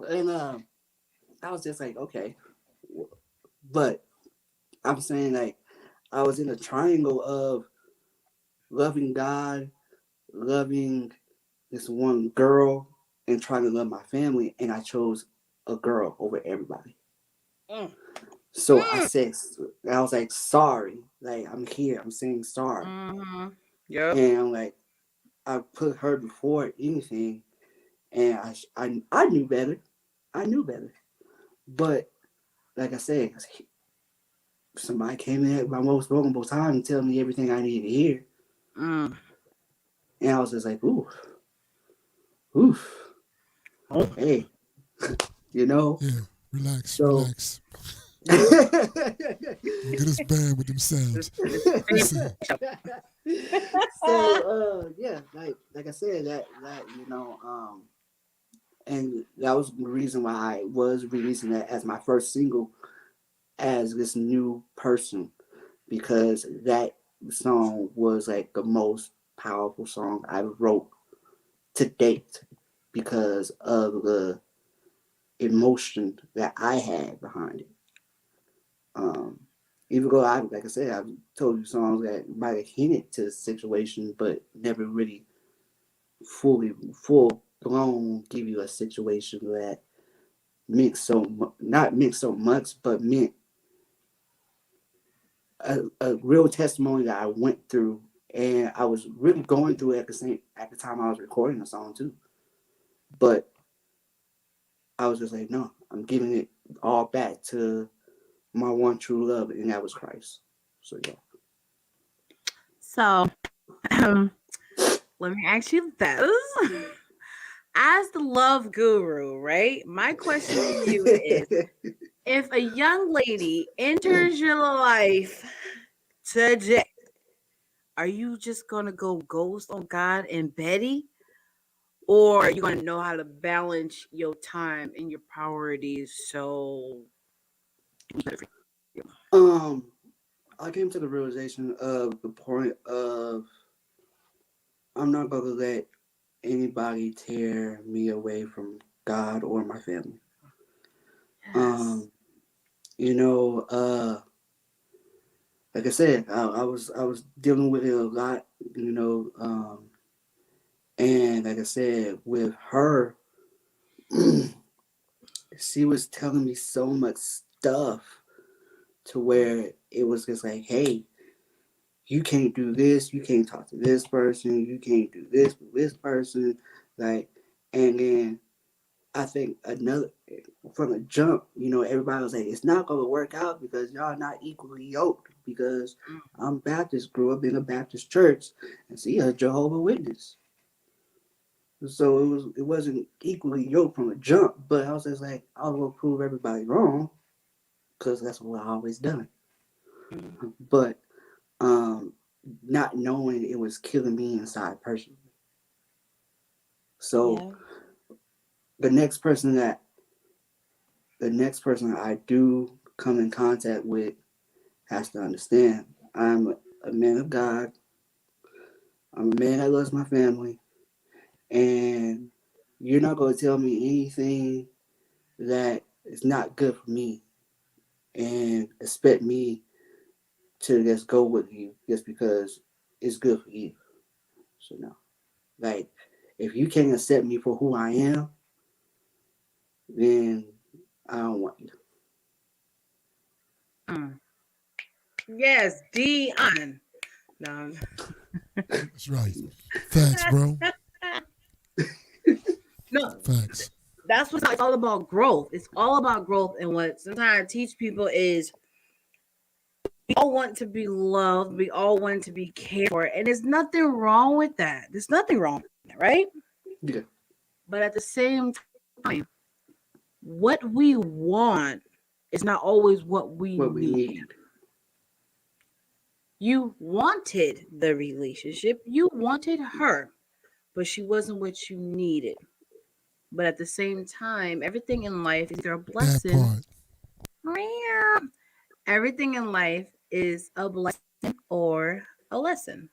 And I was just like, okay, but I'm saying like I was in a triangle of loving God, loving this one girl, and trying to love my family, and I chose a girl over everybody. Mm. So Mm. I was like, sorry, like I'm here, I'm saying sorry, Mm-hmm. Yep. and I'm like, I put her before anything, and I knew better, I knew better, but like I said, somebody came in at my most vulnerable time and tell me everything I needed to hear. Mm. And I was just like, ooh, oof, Oh. hey, you know. Yeah, relax, So relax. Don't get us banned with them sounds. Listen, so yeah, like I said, that and that was the reason why I was releasing that as my first single as this new person, because that song was like the most powerful song I wrote to date because of the emotion that I had behind it. Um, Even though like I said, I've told you songs that might have hinted to the situation, but never really full blown give you a situation that meant not meant so much, but meant a real testimony that I went through, and I was really going through it at the time I was recording the song too. But I was just like, no, I'm giving it all back to my one true love, and that was Christ. So yeah. So, let me ask you this. As the love guru, right? My question to you is, if a young lady enters your life today, are you just gonna go ghost on God and Betty? Or are you gonna know how to balance your time and your priorities so it's better for you? um, I came to the realization of the point of I'm not gonna let anybody tear me away from God or my family. Yes. Um, you know, like I said, I was dealing with it a lot, and like I said, with her, she was telling me so much stuff to where it was just like, hey, you can't do this, you can't talk to this person, you can't do this with this person, like, and then I think another from the jump, everybody was like, it's not gonna work out because y'all not equally yoked. Because I'm Baptist, grew up in a Baptist church, and see a Jehovah Witness. So it wasn't equally yoked from the jump. But I was just like, I will prove everybody wrong because that's what I always done. But um, not knowing it was killing me inside personally. So Yeah. the next person that I do come in contact with has to understand I'm a man of God. I'm a man that loves my family, and you're not going to tell me anything that is not good for me and expect me to just go with you just because it's good for you. So no, like if you can't accept me for who I am, then I don't want you. Mm. Yes, Dion. No. that's right. Facts, bro. No, Facts. that's what it's all about, growth. It's all about growth. And what sometimes I teach people is we all want to be loved, we all want to be cared for, and there's nothing wrong with that. There's nothing wrong with that, right? Yeah, But at the same time, what we want is not always what we what we need. need. You wanted the relationship, you wanted her, but she wasn't what you needed. But at the same time, everything in life is either a That blessing. part. Everything in life is a blessing or a lesson,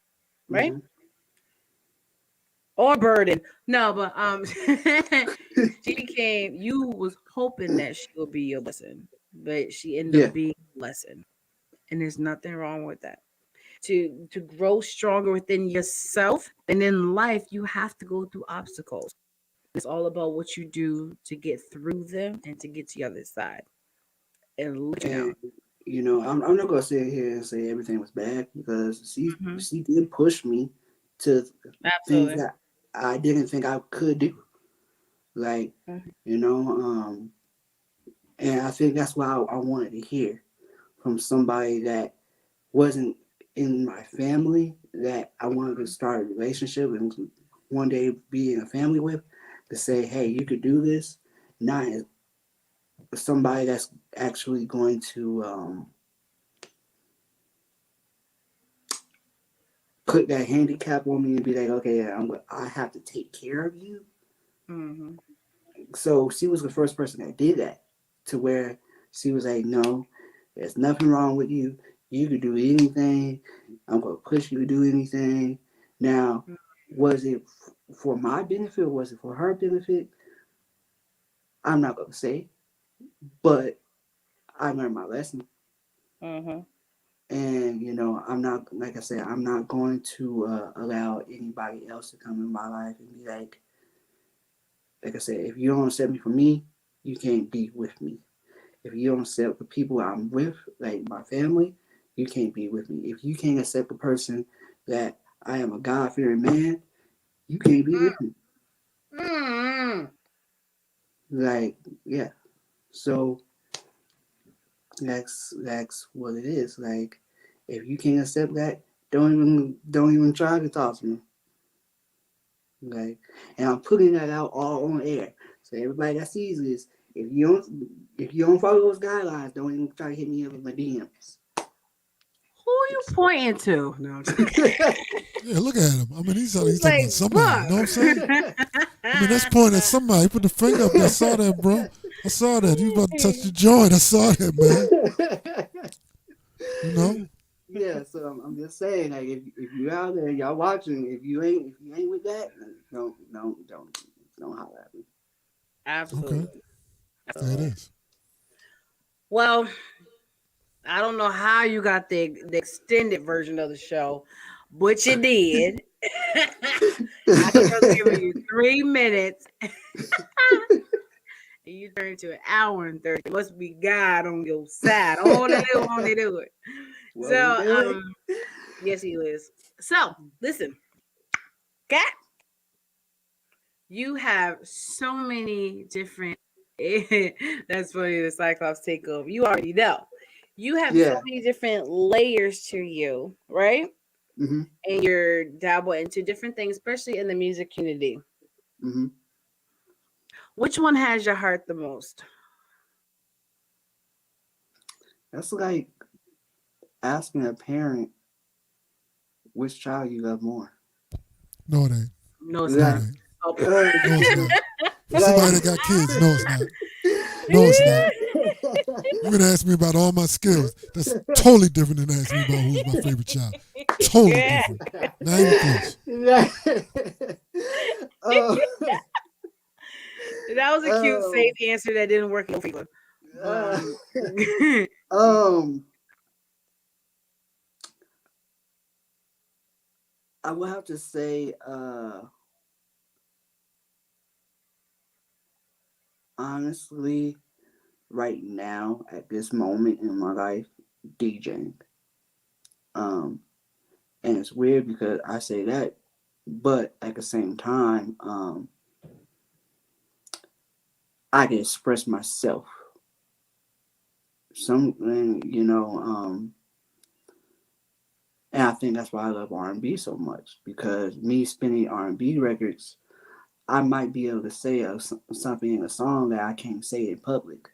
right? Mm-hmm. Or burden. No, but she became. You was hoping that she would be your blessing, but she ended Yeah, up being a lesson, and there's nothing wrong with that. To grow stronger within yourself and in life, you have to go through obstacles. It's all about what you do to get through them and to get to the other side. And let you know. and I'm not gonna sit here and say everything was bad because Hmm. she did push me to things Absolutely. that I didn't think I could do. Like, Mhm. you know, and I think that's what I wanted to hear from somebody that wasn't in my family that I wanted to start a relationship and one day be in a family with, to say, hey, you could do this, not as somebody that's actually going to put that handicap on me and be like, okay, I have to take care of you. Mm-hmm. So she was the first person that did that, to where she was like, no, there's nothing wrong with you. You can do anything. I'm going to push you to do anything. Now, was it for my benefit or was it for her benefit? I'm not going to say, but I learned my lesson. Mm-hmm. And, I'm not, like I said, I'm not going to allow anybody else to come in my life and be like I said, if you don't accept me for me, you can't be with me. If you don't accept the people I'm with, like my family, you can't be with me. If you can't accept the person that I am a God-fearing man, you can't be with me. Mm-hmm. Like, yeah. So that's what it is. Like, if you can't accept that, don't even try to talk to me. Like, and I'm putting that out all on air. So everybody that sees this, if you don't follow those guidelines, don't even try to hit me up in my DMs. Who are you pointing to? No. Yeah, look at him. I mean, he's He's talking like, about somebody. You know what I'm saying? Buck. I mean, that's pointing at somebody. He put the finger up there. I saw that, bro. I saw that. You about to touch the joint. I saw that, man. You know? Yeah, so I'm just saying, like, if you out there, y'all watching, if you ain't with that, don't holler at me. Okay. Absolutely. There it Absolutely. is. Well, I don't know how you got the extended version of the show, but you did. I just giving you 3 minutes, and you turned to an hour and 30. Must be God on your side. Only do it. What we So, doing? yes, he is. So, listen, Kat, you have so many different. That's funny. The Cyclops take over. You already know. You have so Yeah. many different layers to you, right? Mhm. And you're dabble into different things, especially in the music community. Mhm. Which one has your heart the most? That's like asking a parent which child you love more. No, it ain't. No, it's No, it not. Like, ain't. Okay. No, it's not. For like, somebody that got kids, no, it's not. No, it's not. You're gonna ask me about all my skills. That's totally different than asking me about who's my favorite child. Totally Yeah. different. Not even close. oh, That was a cute, oh, safe answer that didn't work in favor. But uh, um, I would have to say, honestly, right now at this moment in my life, DJing. Um, and it's weird because I say that, but at the same time, I can express myself. Something, and I think that's why I love R&B so much, because me spinning R&B records, I might be able to say something in a song that I can't say in public.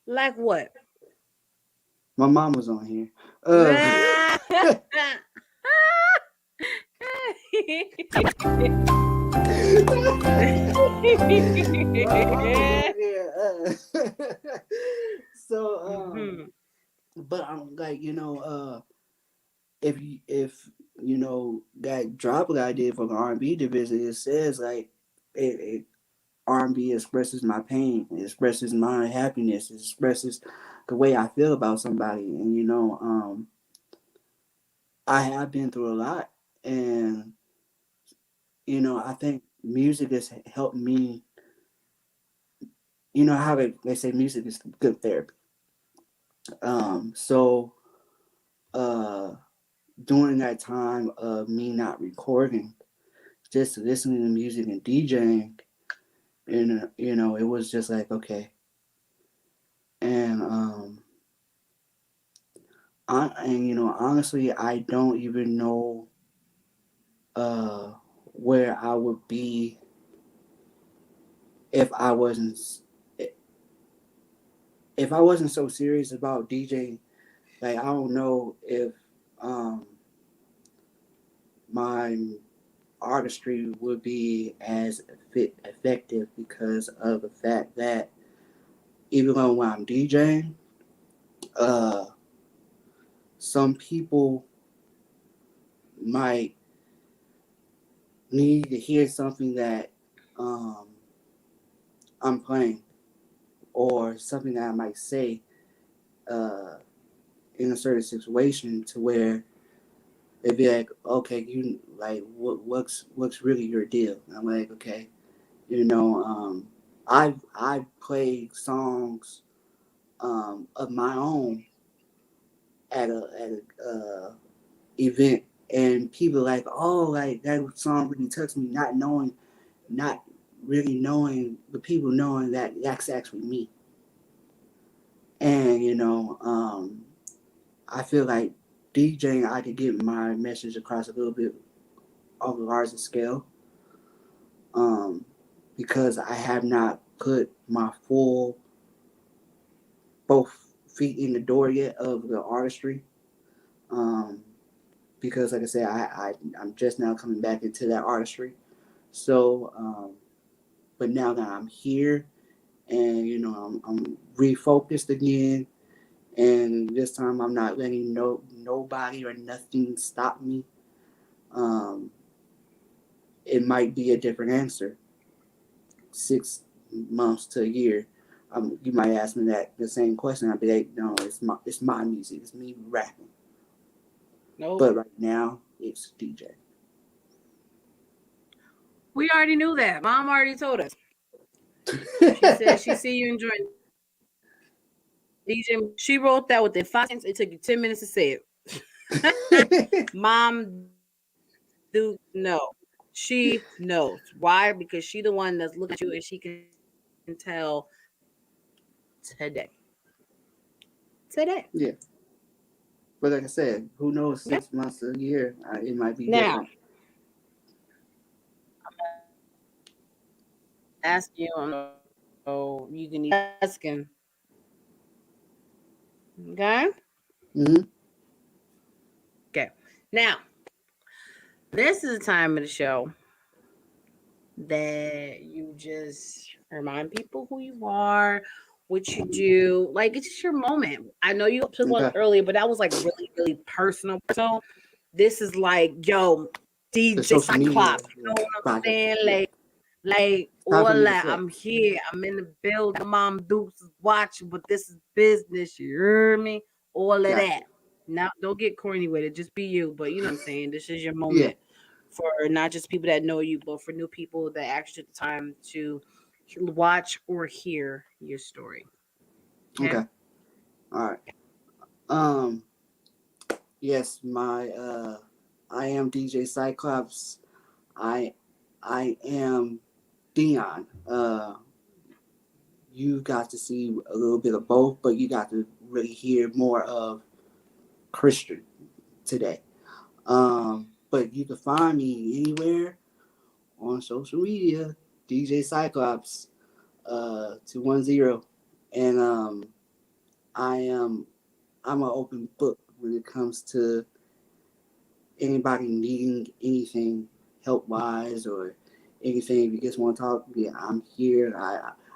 like what? My mom was on here. Ah. My mom was on here. So, Mhm. but I'm like, if that drop that I did for the R&B division, it says like it R&B expresses my pain, it expresses my happiness, it expresses the way I feel about somebody, and I have been through a lot, and I think music has helped me. You know how they say music is good therapy. So uh, during that time of me not recording, just listening to music and DJing, and it was just like okay, and And honestly, I don't even know uh where I would be if I wasn't if I wasn't so serious about DJing. Like, I don't know if um my artistry would be as effective, because of the fact that even though when I'm DJing, uh some people might need to hear something that um I'm playing, or something that I might say uh in a certain situation, to where they'd be like, okay, you like what's really your deal? And I'm like, okay, you know, I've played songs of my own at a event, and people like, oh, like that song really touched me, not really knowing, the people knowing that that's actually me. And I feel like DJing, I could get my message across a little bit on a larger scale, um, because I have not put my full both feet in the door yet of the artistry. Um, because, like I said, I'm just now coming back into that artistry. So, but now that I'm here, and I'm refocused again, and this time I'm not letting nobody or nothing stop me. Um, it might be a different answer 6 months to a year. You might ask me that the same question. I'd be like, no, it's my music. It's me rapping. Nope. But right now, it's DJ. We already knew that. Mom already told us. She said she see you enjoying DJ. She wrote that within 5 seconds. It took you 10 minutes to say it. Mom, do no. She knows. Why? Because she the one that's looking at you and she can tell today. Today. Yeah, but like I said, who knows? Okay. 6 months to a year, it might be Now, different. ask you, so you can keep asking. Okay? Hmm. Okay. Now, this is a time of the show that you just remind people who you are, what you do. Like, it's just your moment. I know you took one Okay. earlier, but that was like really, really personal. So this is like, yo, The DJ social media, Cyclops. You know what I'm project. saying? Yeah. Like, Time for all me to that. I'm flex. here. I'm in the building. Mom Dukes is watching, but this is business. You hear me? All of that. Gotcha. Now, don't get corny with it. Just be you. But you know what I'm saying? This is your Yeah. moment for not just people that know you, but for new people that actually took the time to watch or hear your story. Okay. Okay. All right. Um. Yes, I am DJ Cyclops. I I am Dion. You got to see a little bit of both, but you got to really hear more of Christian today. But you can find me anywhere on social media, DJ Cyclops, 210, and I am I'm an open book when it comes to anybody needing anything help wise or anything. If you just want to talk, yeah, I'm here.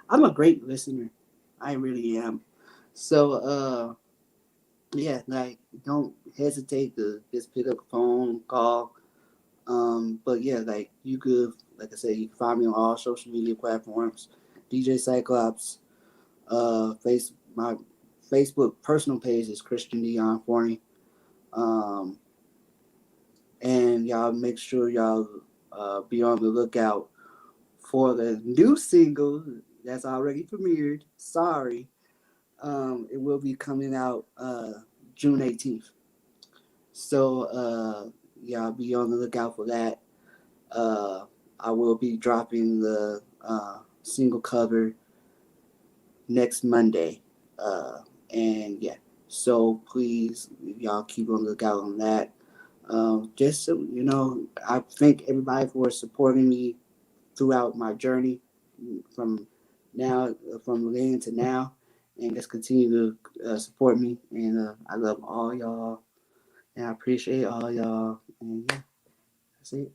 I'm a great listener. I really am. So yeah, like, don't hesitate to just pick up the phone, call. But yeah, like, you could, like I said, you can find me on all social media platforms. DJ Cyclops. My Facebook personal page is Christian Dion Forney. Um, and y'all make sure y'all be on the lookout for the new single that's already premiered. Sorry. It will be coming out June 18th. So y'all be on the lookout for that. Uh, I will be dropping the single cover next Monday. And yeah. So please, y'all keep on the lookout on that. Just so you know, I thank everybody for supporting me throughout my journey from now, from then to now, and just continue to support me. And I love all y'all, and I appreciate all y'all. And yeah, that's it.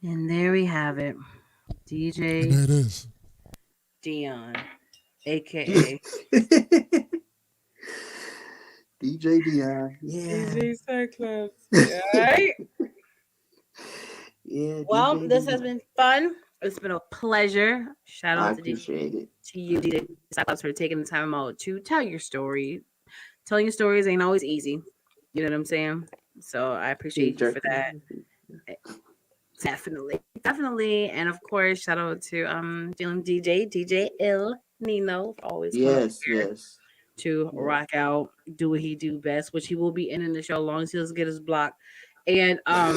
And there we have it. And DJ there it is. Dion, aka DJ Dion, yeah, DJ Cyclops. Alright. yeah, Well, DJ this has Dion. been fun. It's been a pleasure. Shout I out appreciate it. to you, DJ Cyclops, for taking the time out to tell your story. Telling your stories ain't always easy. You know what I'm saying? So I Beef appreciate you for jerky. that. Definitely. Definitely. And of course, shout out to Dylan DJ L Nino, for always coming up Yes, yes, to yes. rock out, do what he do best, which he will be ending the show long as he doesn't get his block. And y'all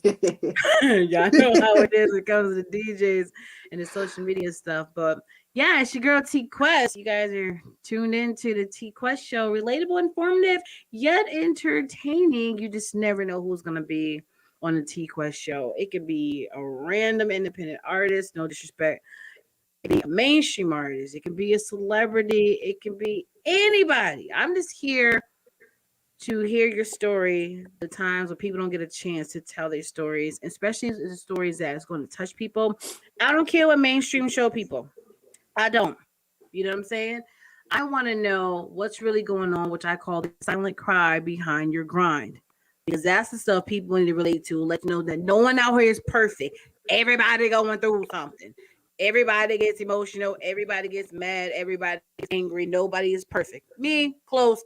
know how it is when it comes to the DJs and the social media stuff. But yeah, it's your girl T Quest. You guys are tuned into the T Quest show. Relatable, informative, yet entertaining. You just never know who's gonna be on the T Quest show. It could be a random independent artist, no disrespect. It could be a mainstream artist. It could be a celebrity. It can be anybody. I'm just here to hear your story, the times when people don't get a chance to tell their stories, especially the stories that is going to touch people. I don't care what mainstream show people. I don't. You know what I'm saying? I want to know what's really going on, which I call the silent cry behind your grind. Because that's the stuff people need to relate to. Let you know that no one out here is perfect. Everybody going through something. Everybody gets emotional. Everybody gets mad. Everybody gets angry. Nobody is perfect. Me, close.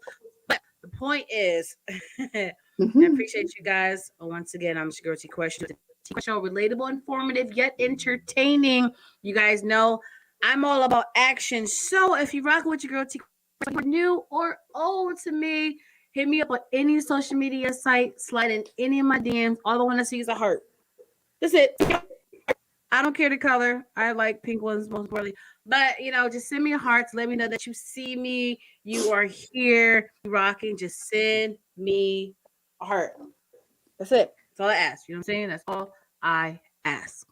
The point is, I appreciate you guys. Once again, I'm Security Question. Show relatable, informative, yet entertaining. You guys know I'm all about action. So if you rock with your girl T, new or old to me, hit me up on any social media site, slide in any of my DMs. All I want to see is a heart. That's it. I don't care the color. I like pink ones most importantly. But just send me a heart to let me know that you see me, you are here, you rocking. Just send me a heart. That's it. That's all I ask. You know what I'm saying? That's all I ask.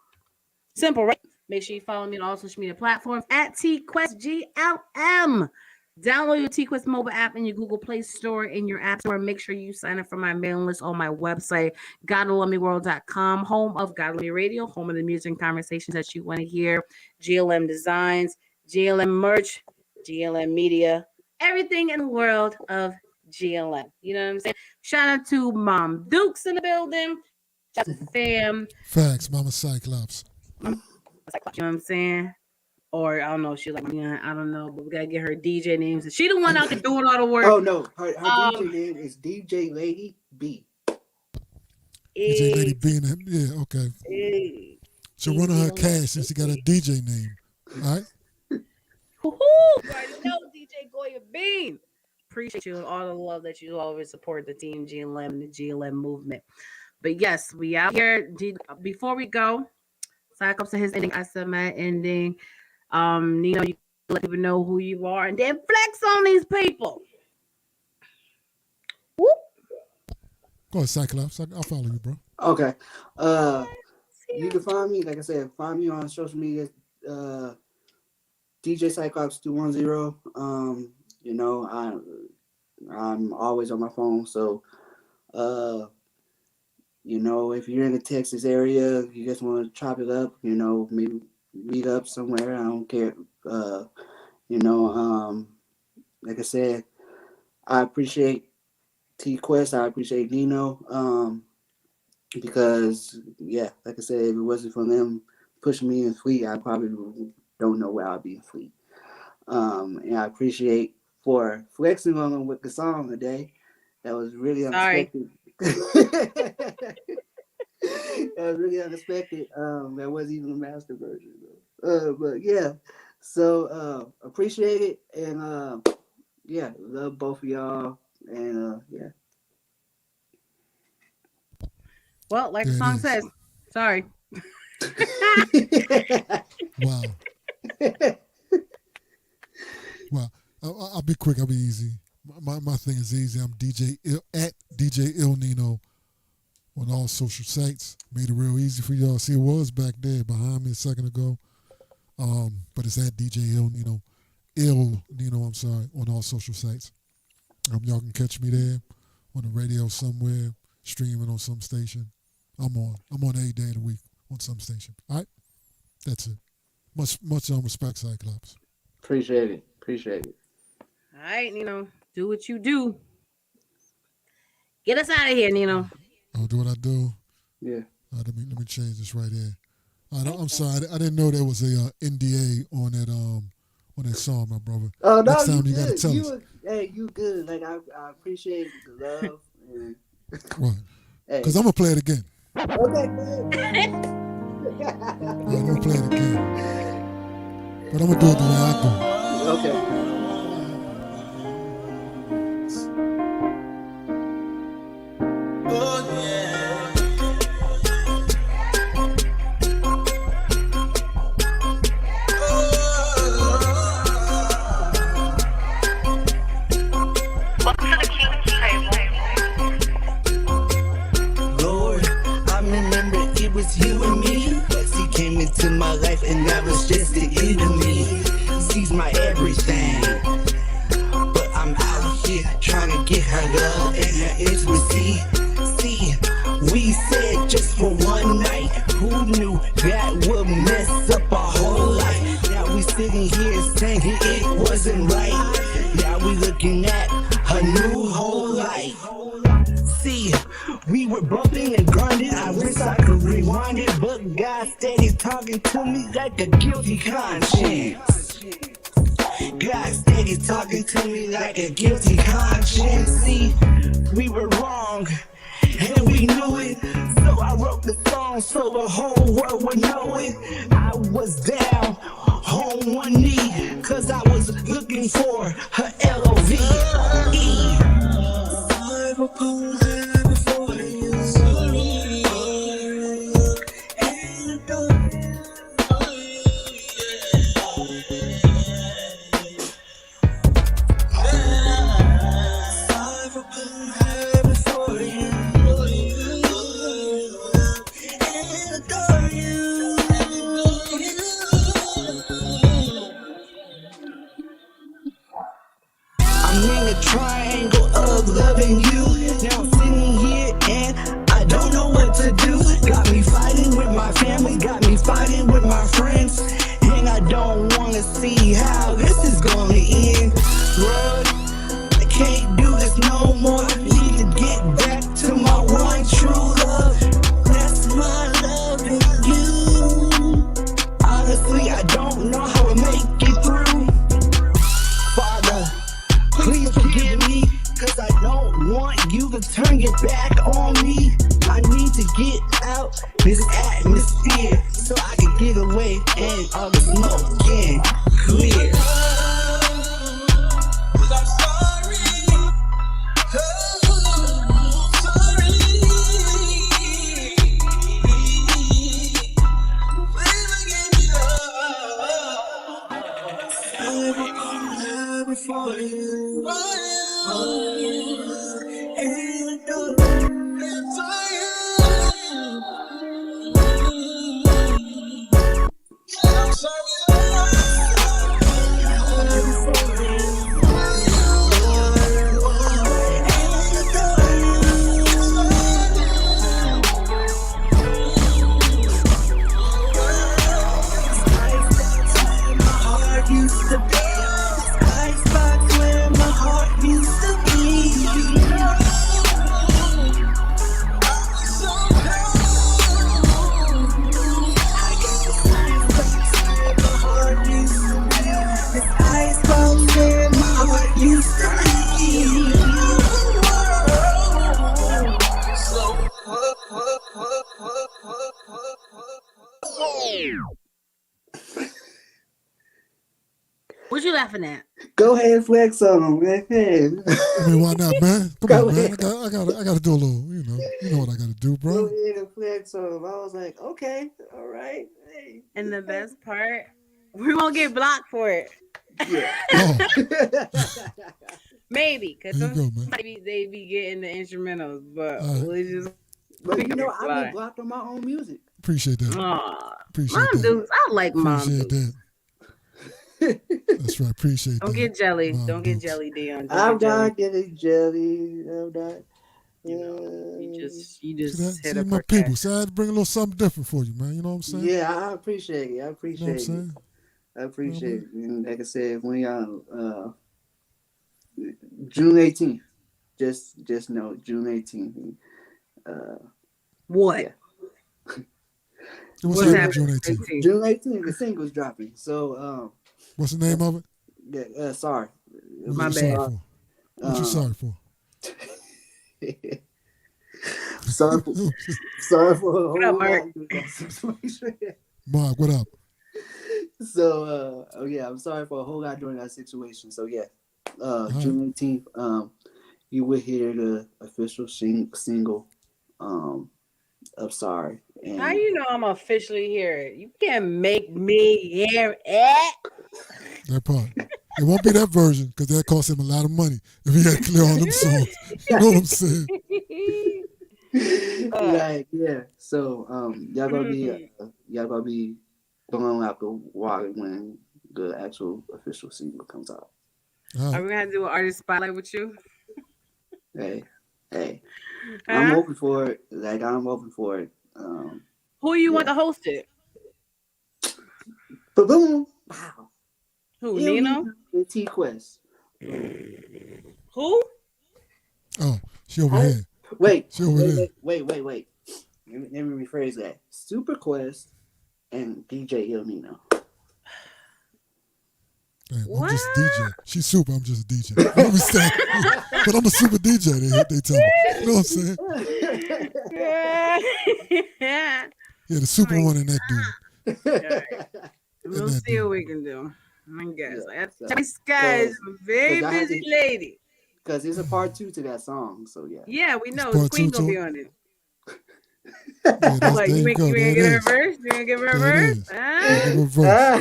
Simple, right? Make sure you follow me on all social media platforms at TQuestGLM. Download your TQuest mobile app in your Google Play Store, in your App Store. Make sure you sign up for my mailing list on my website, GodLoveMeWorld.com, home of God Love Me Radio, home of the music and conversations that you want to hear. GLM Designs, GLM Merch, GLM Media, everything in the world of GLM. You know what I'm saying? Shout out to Mom Dukes in the building. Shout out to the fam. Facts, Mama Cyclops. You know what I'm saying? Or I don't know, she like, yeah, I don't know, but we gotta get her DJ names. She the one out there doing all the work. Oh no, her DJ Um, name is DJ Lady B. DJ Lady it, B in that. Yeah, okay. it, So run easy her on that. cash since she got a DJ name. All right? Woohoo! You already know DJ Goya Bean. Appreciate you and all the love that you always support the team GLM and the GLM movement. But yes, we out here. Before we go, Cyclops to his ending. I said my ending. Nino, you let people know who you are and then flex on these people. Whoop. Go ahead, Cyclops. I'll follow you, bro. Okay. Uh, See you ya. can find me, like I said, find me on social media. DJ Cyclops 210. I'm always on my phone, so uh, if you're in the Texas area, you just want to chop it up, maybe meet up somewhere. I don't care. Uh, you know, um, like I said, I appreciate T Quest. I appreciate Nino. Because yeah, like I said, if it wasn't for them pushing me in Fleet, I probably don't know where I'd be in Fleet. And I appreciate for flexing on them with the song today. That was really Sorry. unexpected. That was really unexpected. That wasn't even a master version though. But yeah, so appreciate it, and yeah, love both of y'all, and yeah. Well, like the There it song is. says, sorry. Wow. Wow. I'll be quick. I'll be easy. My thing is easy. I'm at DJ Il Nino on all social sites. Made it real easy for y'all. See, it was back there behind me a second ago. But it's at DJ Il Nino. I'm sorry, on all social sites. Y'all can catch me there on the radio somewhere, streaming on some station. I'm on every day of the week on some station. All right? That's it. Much respect, Cyclops. Appreciate it. All right, Nino, do what you do. Get us out of here, Nino. I'll do what I do. Yeah. Let me change this right here. I'm sorry, I didn't know there was a NDA on that song, my brother. Oh no, Next time you you gotta good. tell us. Hey, you good. Like I appreciate the love. And, Right. hey. Because I'm gonna play it again. Okay, good. I'm gonna play it again. But I'm gonna do it the way I do. Okay. Welcome to the King's Table. Lord, I remember it was you and me. He came into my life and that was just the end of me. She's my everything, but I'm out here trying to get her love and her intimacy. See, we said just for one night. Who knew that would mess up our whole life? Now we sitting here saying it wasn't right. Now we looking at her new whole life. See, we were bumping and grinding. I wish I could rewind it, but God steady talking to me like a guilty conscience. God steady talking to me like a guilty conscience. See, we were wrong, and we knew it. So I wrote the song so the whole world would know it. I was down on one knee, cause I was looking for her LOVE. I'm in a triangle of loving you. Now I'm sitting here and I don't know what to do. Got me fighting with my family, got me fighting with my friends. And I don't wanna see how this is gonna end. Lord, I can't do this no more. Need to get back to my one true love. That's my love in you. Honestly, I don't know how to make it through. Father, please forgive me, cause I don't want you to turn your back on me. I need to get out this atmosphere so I can get away and all the smoke can clear. What you laughing at? Go ahead, flex on them, man. I mean, why not, man? Come Go on, man. ahead. I gotta do a little, you know what I gotta do, Go bro. ahead and flex on them. I was like, okay, all right. Hey. And the best part, we won't get blocked for it. Yeah. Oh, Maybe, because there you go, sometimes man. they be getting the instrumentals, but All right. we just But we you can know, I get fly. blocked on my own music. Appreciate that. Aw, Appreciate mom that. dudes. I like mom Appreciate dudes. that. That's right. Appreciate Don't that. get jelly. Mom Don't get Dukes. jelly, Dion. Don't I'm get jelly. not getting jelly. I'm not. You know, you See that? just hit See up my her people. cash. See, I had to bring a little something different for you, man. You know what I'm saying? Yeah, I appreciate it. I You know what I'm appreciate it. saying? I You know what I appreciate mean? it. And like I said, when y'all June 18th, just know June 18th. Uh, What? yeah, So what's What's happening June June happening? 18th? 18. June 18th, the single's dropping. So What's the name that's of it? yeah. Sorry, What My you bad. sorry sorry. for? What you Um, sorry for? sorry for sorry for a What up, whole Mark? lot of that situation. Mark, what up? So oh yeah, I'm sorry for a whole lot during that situation. So yeah, All right. June 18th, you will hear the official single of Sorry. How And you know I'm officially here? You can't make me hear it. That part. It won't be that version because that cost him a lot of money if he had to clear all them songs. You know what I'm saying? uh, like yeah, so y'all gonna be blowing out the water when the actual official single comes out. All are right. we gonna do an artist spotlight with you? Hey, hey, I'm Huh? open for it. Like I'm open for it. Who you want Yeah. to host it? But boom, wow. Who? It'll be Nino? the TQuest. Who? Oh, she over Hey, here. wait, She over wait, there. wait, wait, wait, wait. Let me rephrase that. Super Quest and DJ Il Nino. Damn, I'm What? just a DJ. She's super. I'm just a DJ. Let me stop. But I'm a super DJ. They tell me. You know what I'm saying? Yeah. Yeah, the Oh super my one and that dude. God. And We'll that see what dude. we can do. I guess. Yeah, so This guy is because a very I had busy to lady. because there's a part two to that song. So yeah. Yeah, we It's know. The part two queen gonna to be it. on it. Yeah, that's What there you go. you There ain't it get her is. verse? You ain't give her a There it verse? is. Yeah, Huh? give her a verse.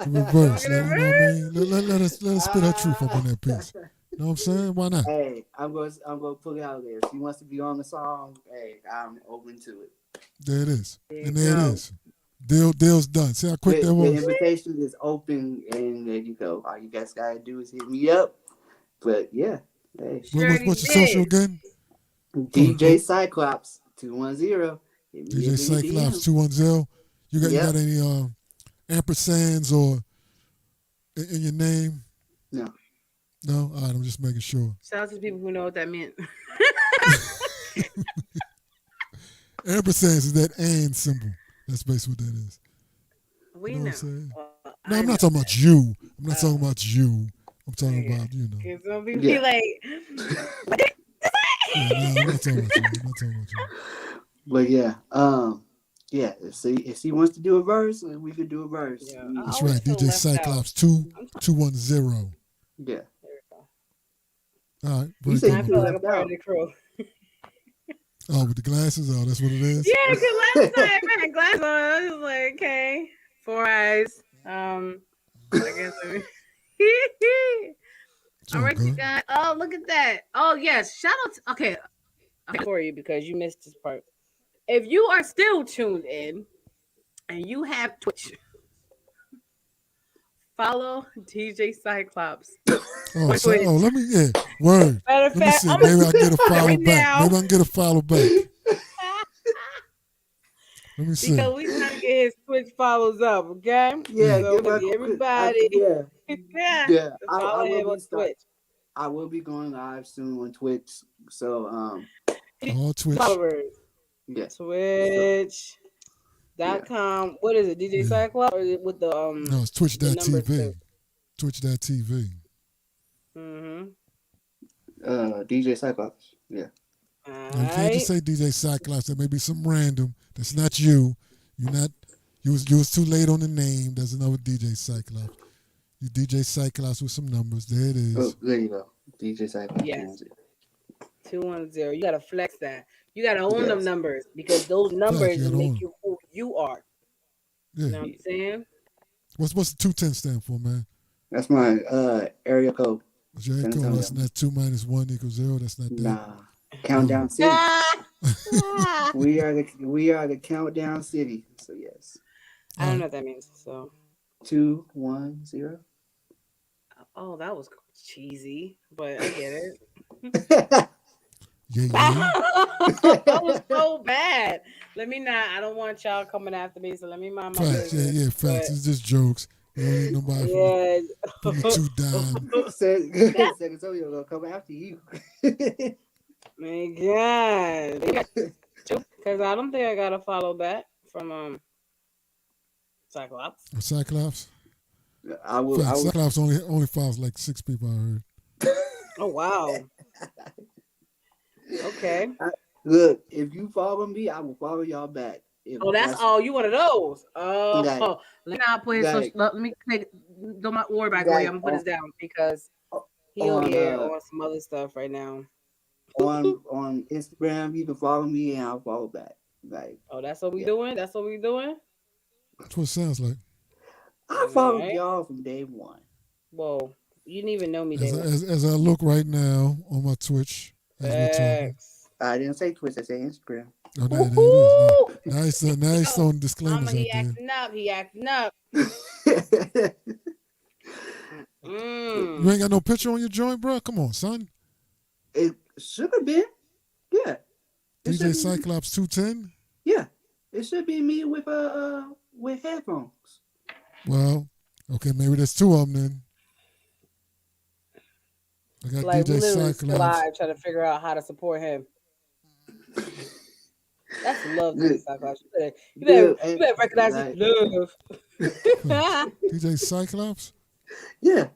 Give her a You don't verse. get her You know what I verse? mean? Let us spit her truth up on that piece. You know what I'm saying? Why not? Hey, I'm gonna put it out there. If she wants to be on the song, hey, I'm open to it. There it is. There you And there it go. is. Deal's done. See how quick that The was? invitation is open, and there you go. All you guys gotta do is hit me up. But yeah, hey, Surely What's your social did. again? Oh, DJ Cyclops 210. Hit me DJ up in the Cyclops DM. 210. You got Yep. any ampersands or in your name? No. No? All right, I'm just making sure. Shout out to the people who know what that meant. Ampersands is that and symbol. That's basically what that is. You We know what I'm know. saying? I No, I'm know not talking that. about you. I'm not Uh, talking about you. I'm talking okay. about, you know. Cause some people be Yeah. like, Yeah, no, I'm not talking about you. I'm not talking about you. But yeah, yeah. If she wants to do a verse, we could do a verse. yeah, I That's always right. feel DJ left out. Cyclops 2210. Yeah. All right, You very say And good, you I my feel feel like brother. a left part of out. the crew. Oh, with the glasses? Oh, that's what it is? Yeah, cause last time I had glasses on, I was like, okay, four eyes. I guess. It's All all right, you good. guys. Oh, look at that. Oh yes, shout out. Okay, for you because you missed this part. If you are still tuned in and you have Twitch, follow DJ Cyclops Oh, on Twitch. let me, yeah, word. Matter of Let me fact, see. I'm gonna Maybe I can get a do it follow right back. now Maybe I can get a follow back. Let me see. because we trying to get his Twitch follows up. Okay, Yeah, Yeah. so give we her. need everybody Yeah, yeah. to I follow will him be on Twitch. I will be going live soon on Twitch. So All Twitch. Followers, yeah. So yeah. Twitch.com. What is it, DJ Yeah. Cyclops, or is it with No, it's the number two? twitch.tv. Twitch.tv. Mm-hmm. DJ Cyclops. Yeah. All No, you can't just right. say DJ Cyclops. There may be some random. That's not you. You're not. You was too late on the name. There's another DJ Cyclops. You DJ Cyclops with some numbers. There it Oh, is. there you go. DJ Cyclops Yes. 210. 210. You gotta flex that. You gotta own them Yes. numbers because those Facts. numbers You got make on. you who you are. Yeah. You know what I'm saying? What's the 210 stand for, man? That's my area code. J. San Cole, Antonio. that's not 2 minus 1 equals 0. That's not that. Nah. Countdown City. I We are the countdown city. So yes. don't All know what that means. So, 2, 1, 0. oh, that was cheesy, but I get it. Yeah, yeah. That was so bad. Let me not. I don't want y'all coming after me, so let me mind my Facts. Yeah, business. yeah, facts. It's just jokes. You don't need nobody Yeah. from the 2 dime. San Antonio gonna come after you. My God. Because I don't think I got a follow back from Cyclops. Cyclops? I will. Facts. Cyclops only follows like 6 people, I heard. Oh wow. Okay. Look, if you follow me, I will follow y'all back. If Oh, that's all. You one of those. Oh, like, let me not put his social. like, Let me take. Don't worry about Goya. like I'm gonna put this down because he over on here on some other stuff right now. on Instagram, you can follow me and I'll follow back. Like, Oh, that's what we yeah. doing. That's what we doing. That's what it sounds like. I All followed right. y'all from day one. Whoa, you didn't even know me, As I, David. as I look right now on my Twitch as we're talking. Facts. I didn't say Twitch. I said Instagram. Oh, there it is. Woohoo! Now he's Oh, throwing disclaimers mama, out he there. acting up. He acting up. You ain't got no picture on your joint, bro? Come on, son. It should have been. Yeah. It DJ should be, Cyclops 210? yeah. It should be me with headphones. Well, okay, maybe there's 2 of them then. I got Like we DJ literally Cyclops. live trying to figure out how to support him. That's love, Good. Cyclops. You Good. better recognize Like, it's love. DJ Cyclops? yeah.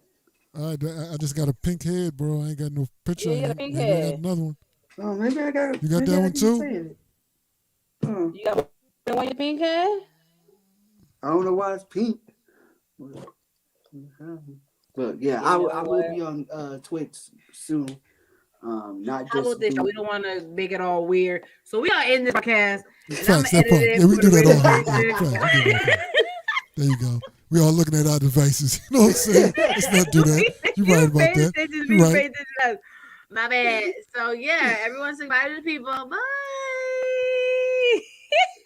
All right, I just got a pink head, bro. I ain't got no picture. Yeah, you got a pink Maybe I got head. another one. Oh, maybe I got. You got maybe that I one didn't too? say it. Oh, You got one your pink head? I don't know why it's pink. But yeah, You I know will what? be on Twitch soon. Not How just about this? do. We don't want to make it all weird. So we are in this podcast, and I'm Facts, gonna that edit part. it Yeah, we for do the that radio all day. Yeah, station. facts, we do that. There you go. We all looking at our devices. You know what I'm saying? Let's not do that. You right about pay that. attention, You we right. pay attention. My bad. So yeah, everyone's invited to people, but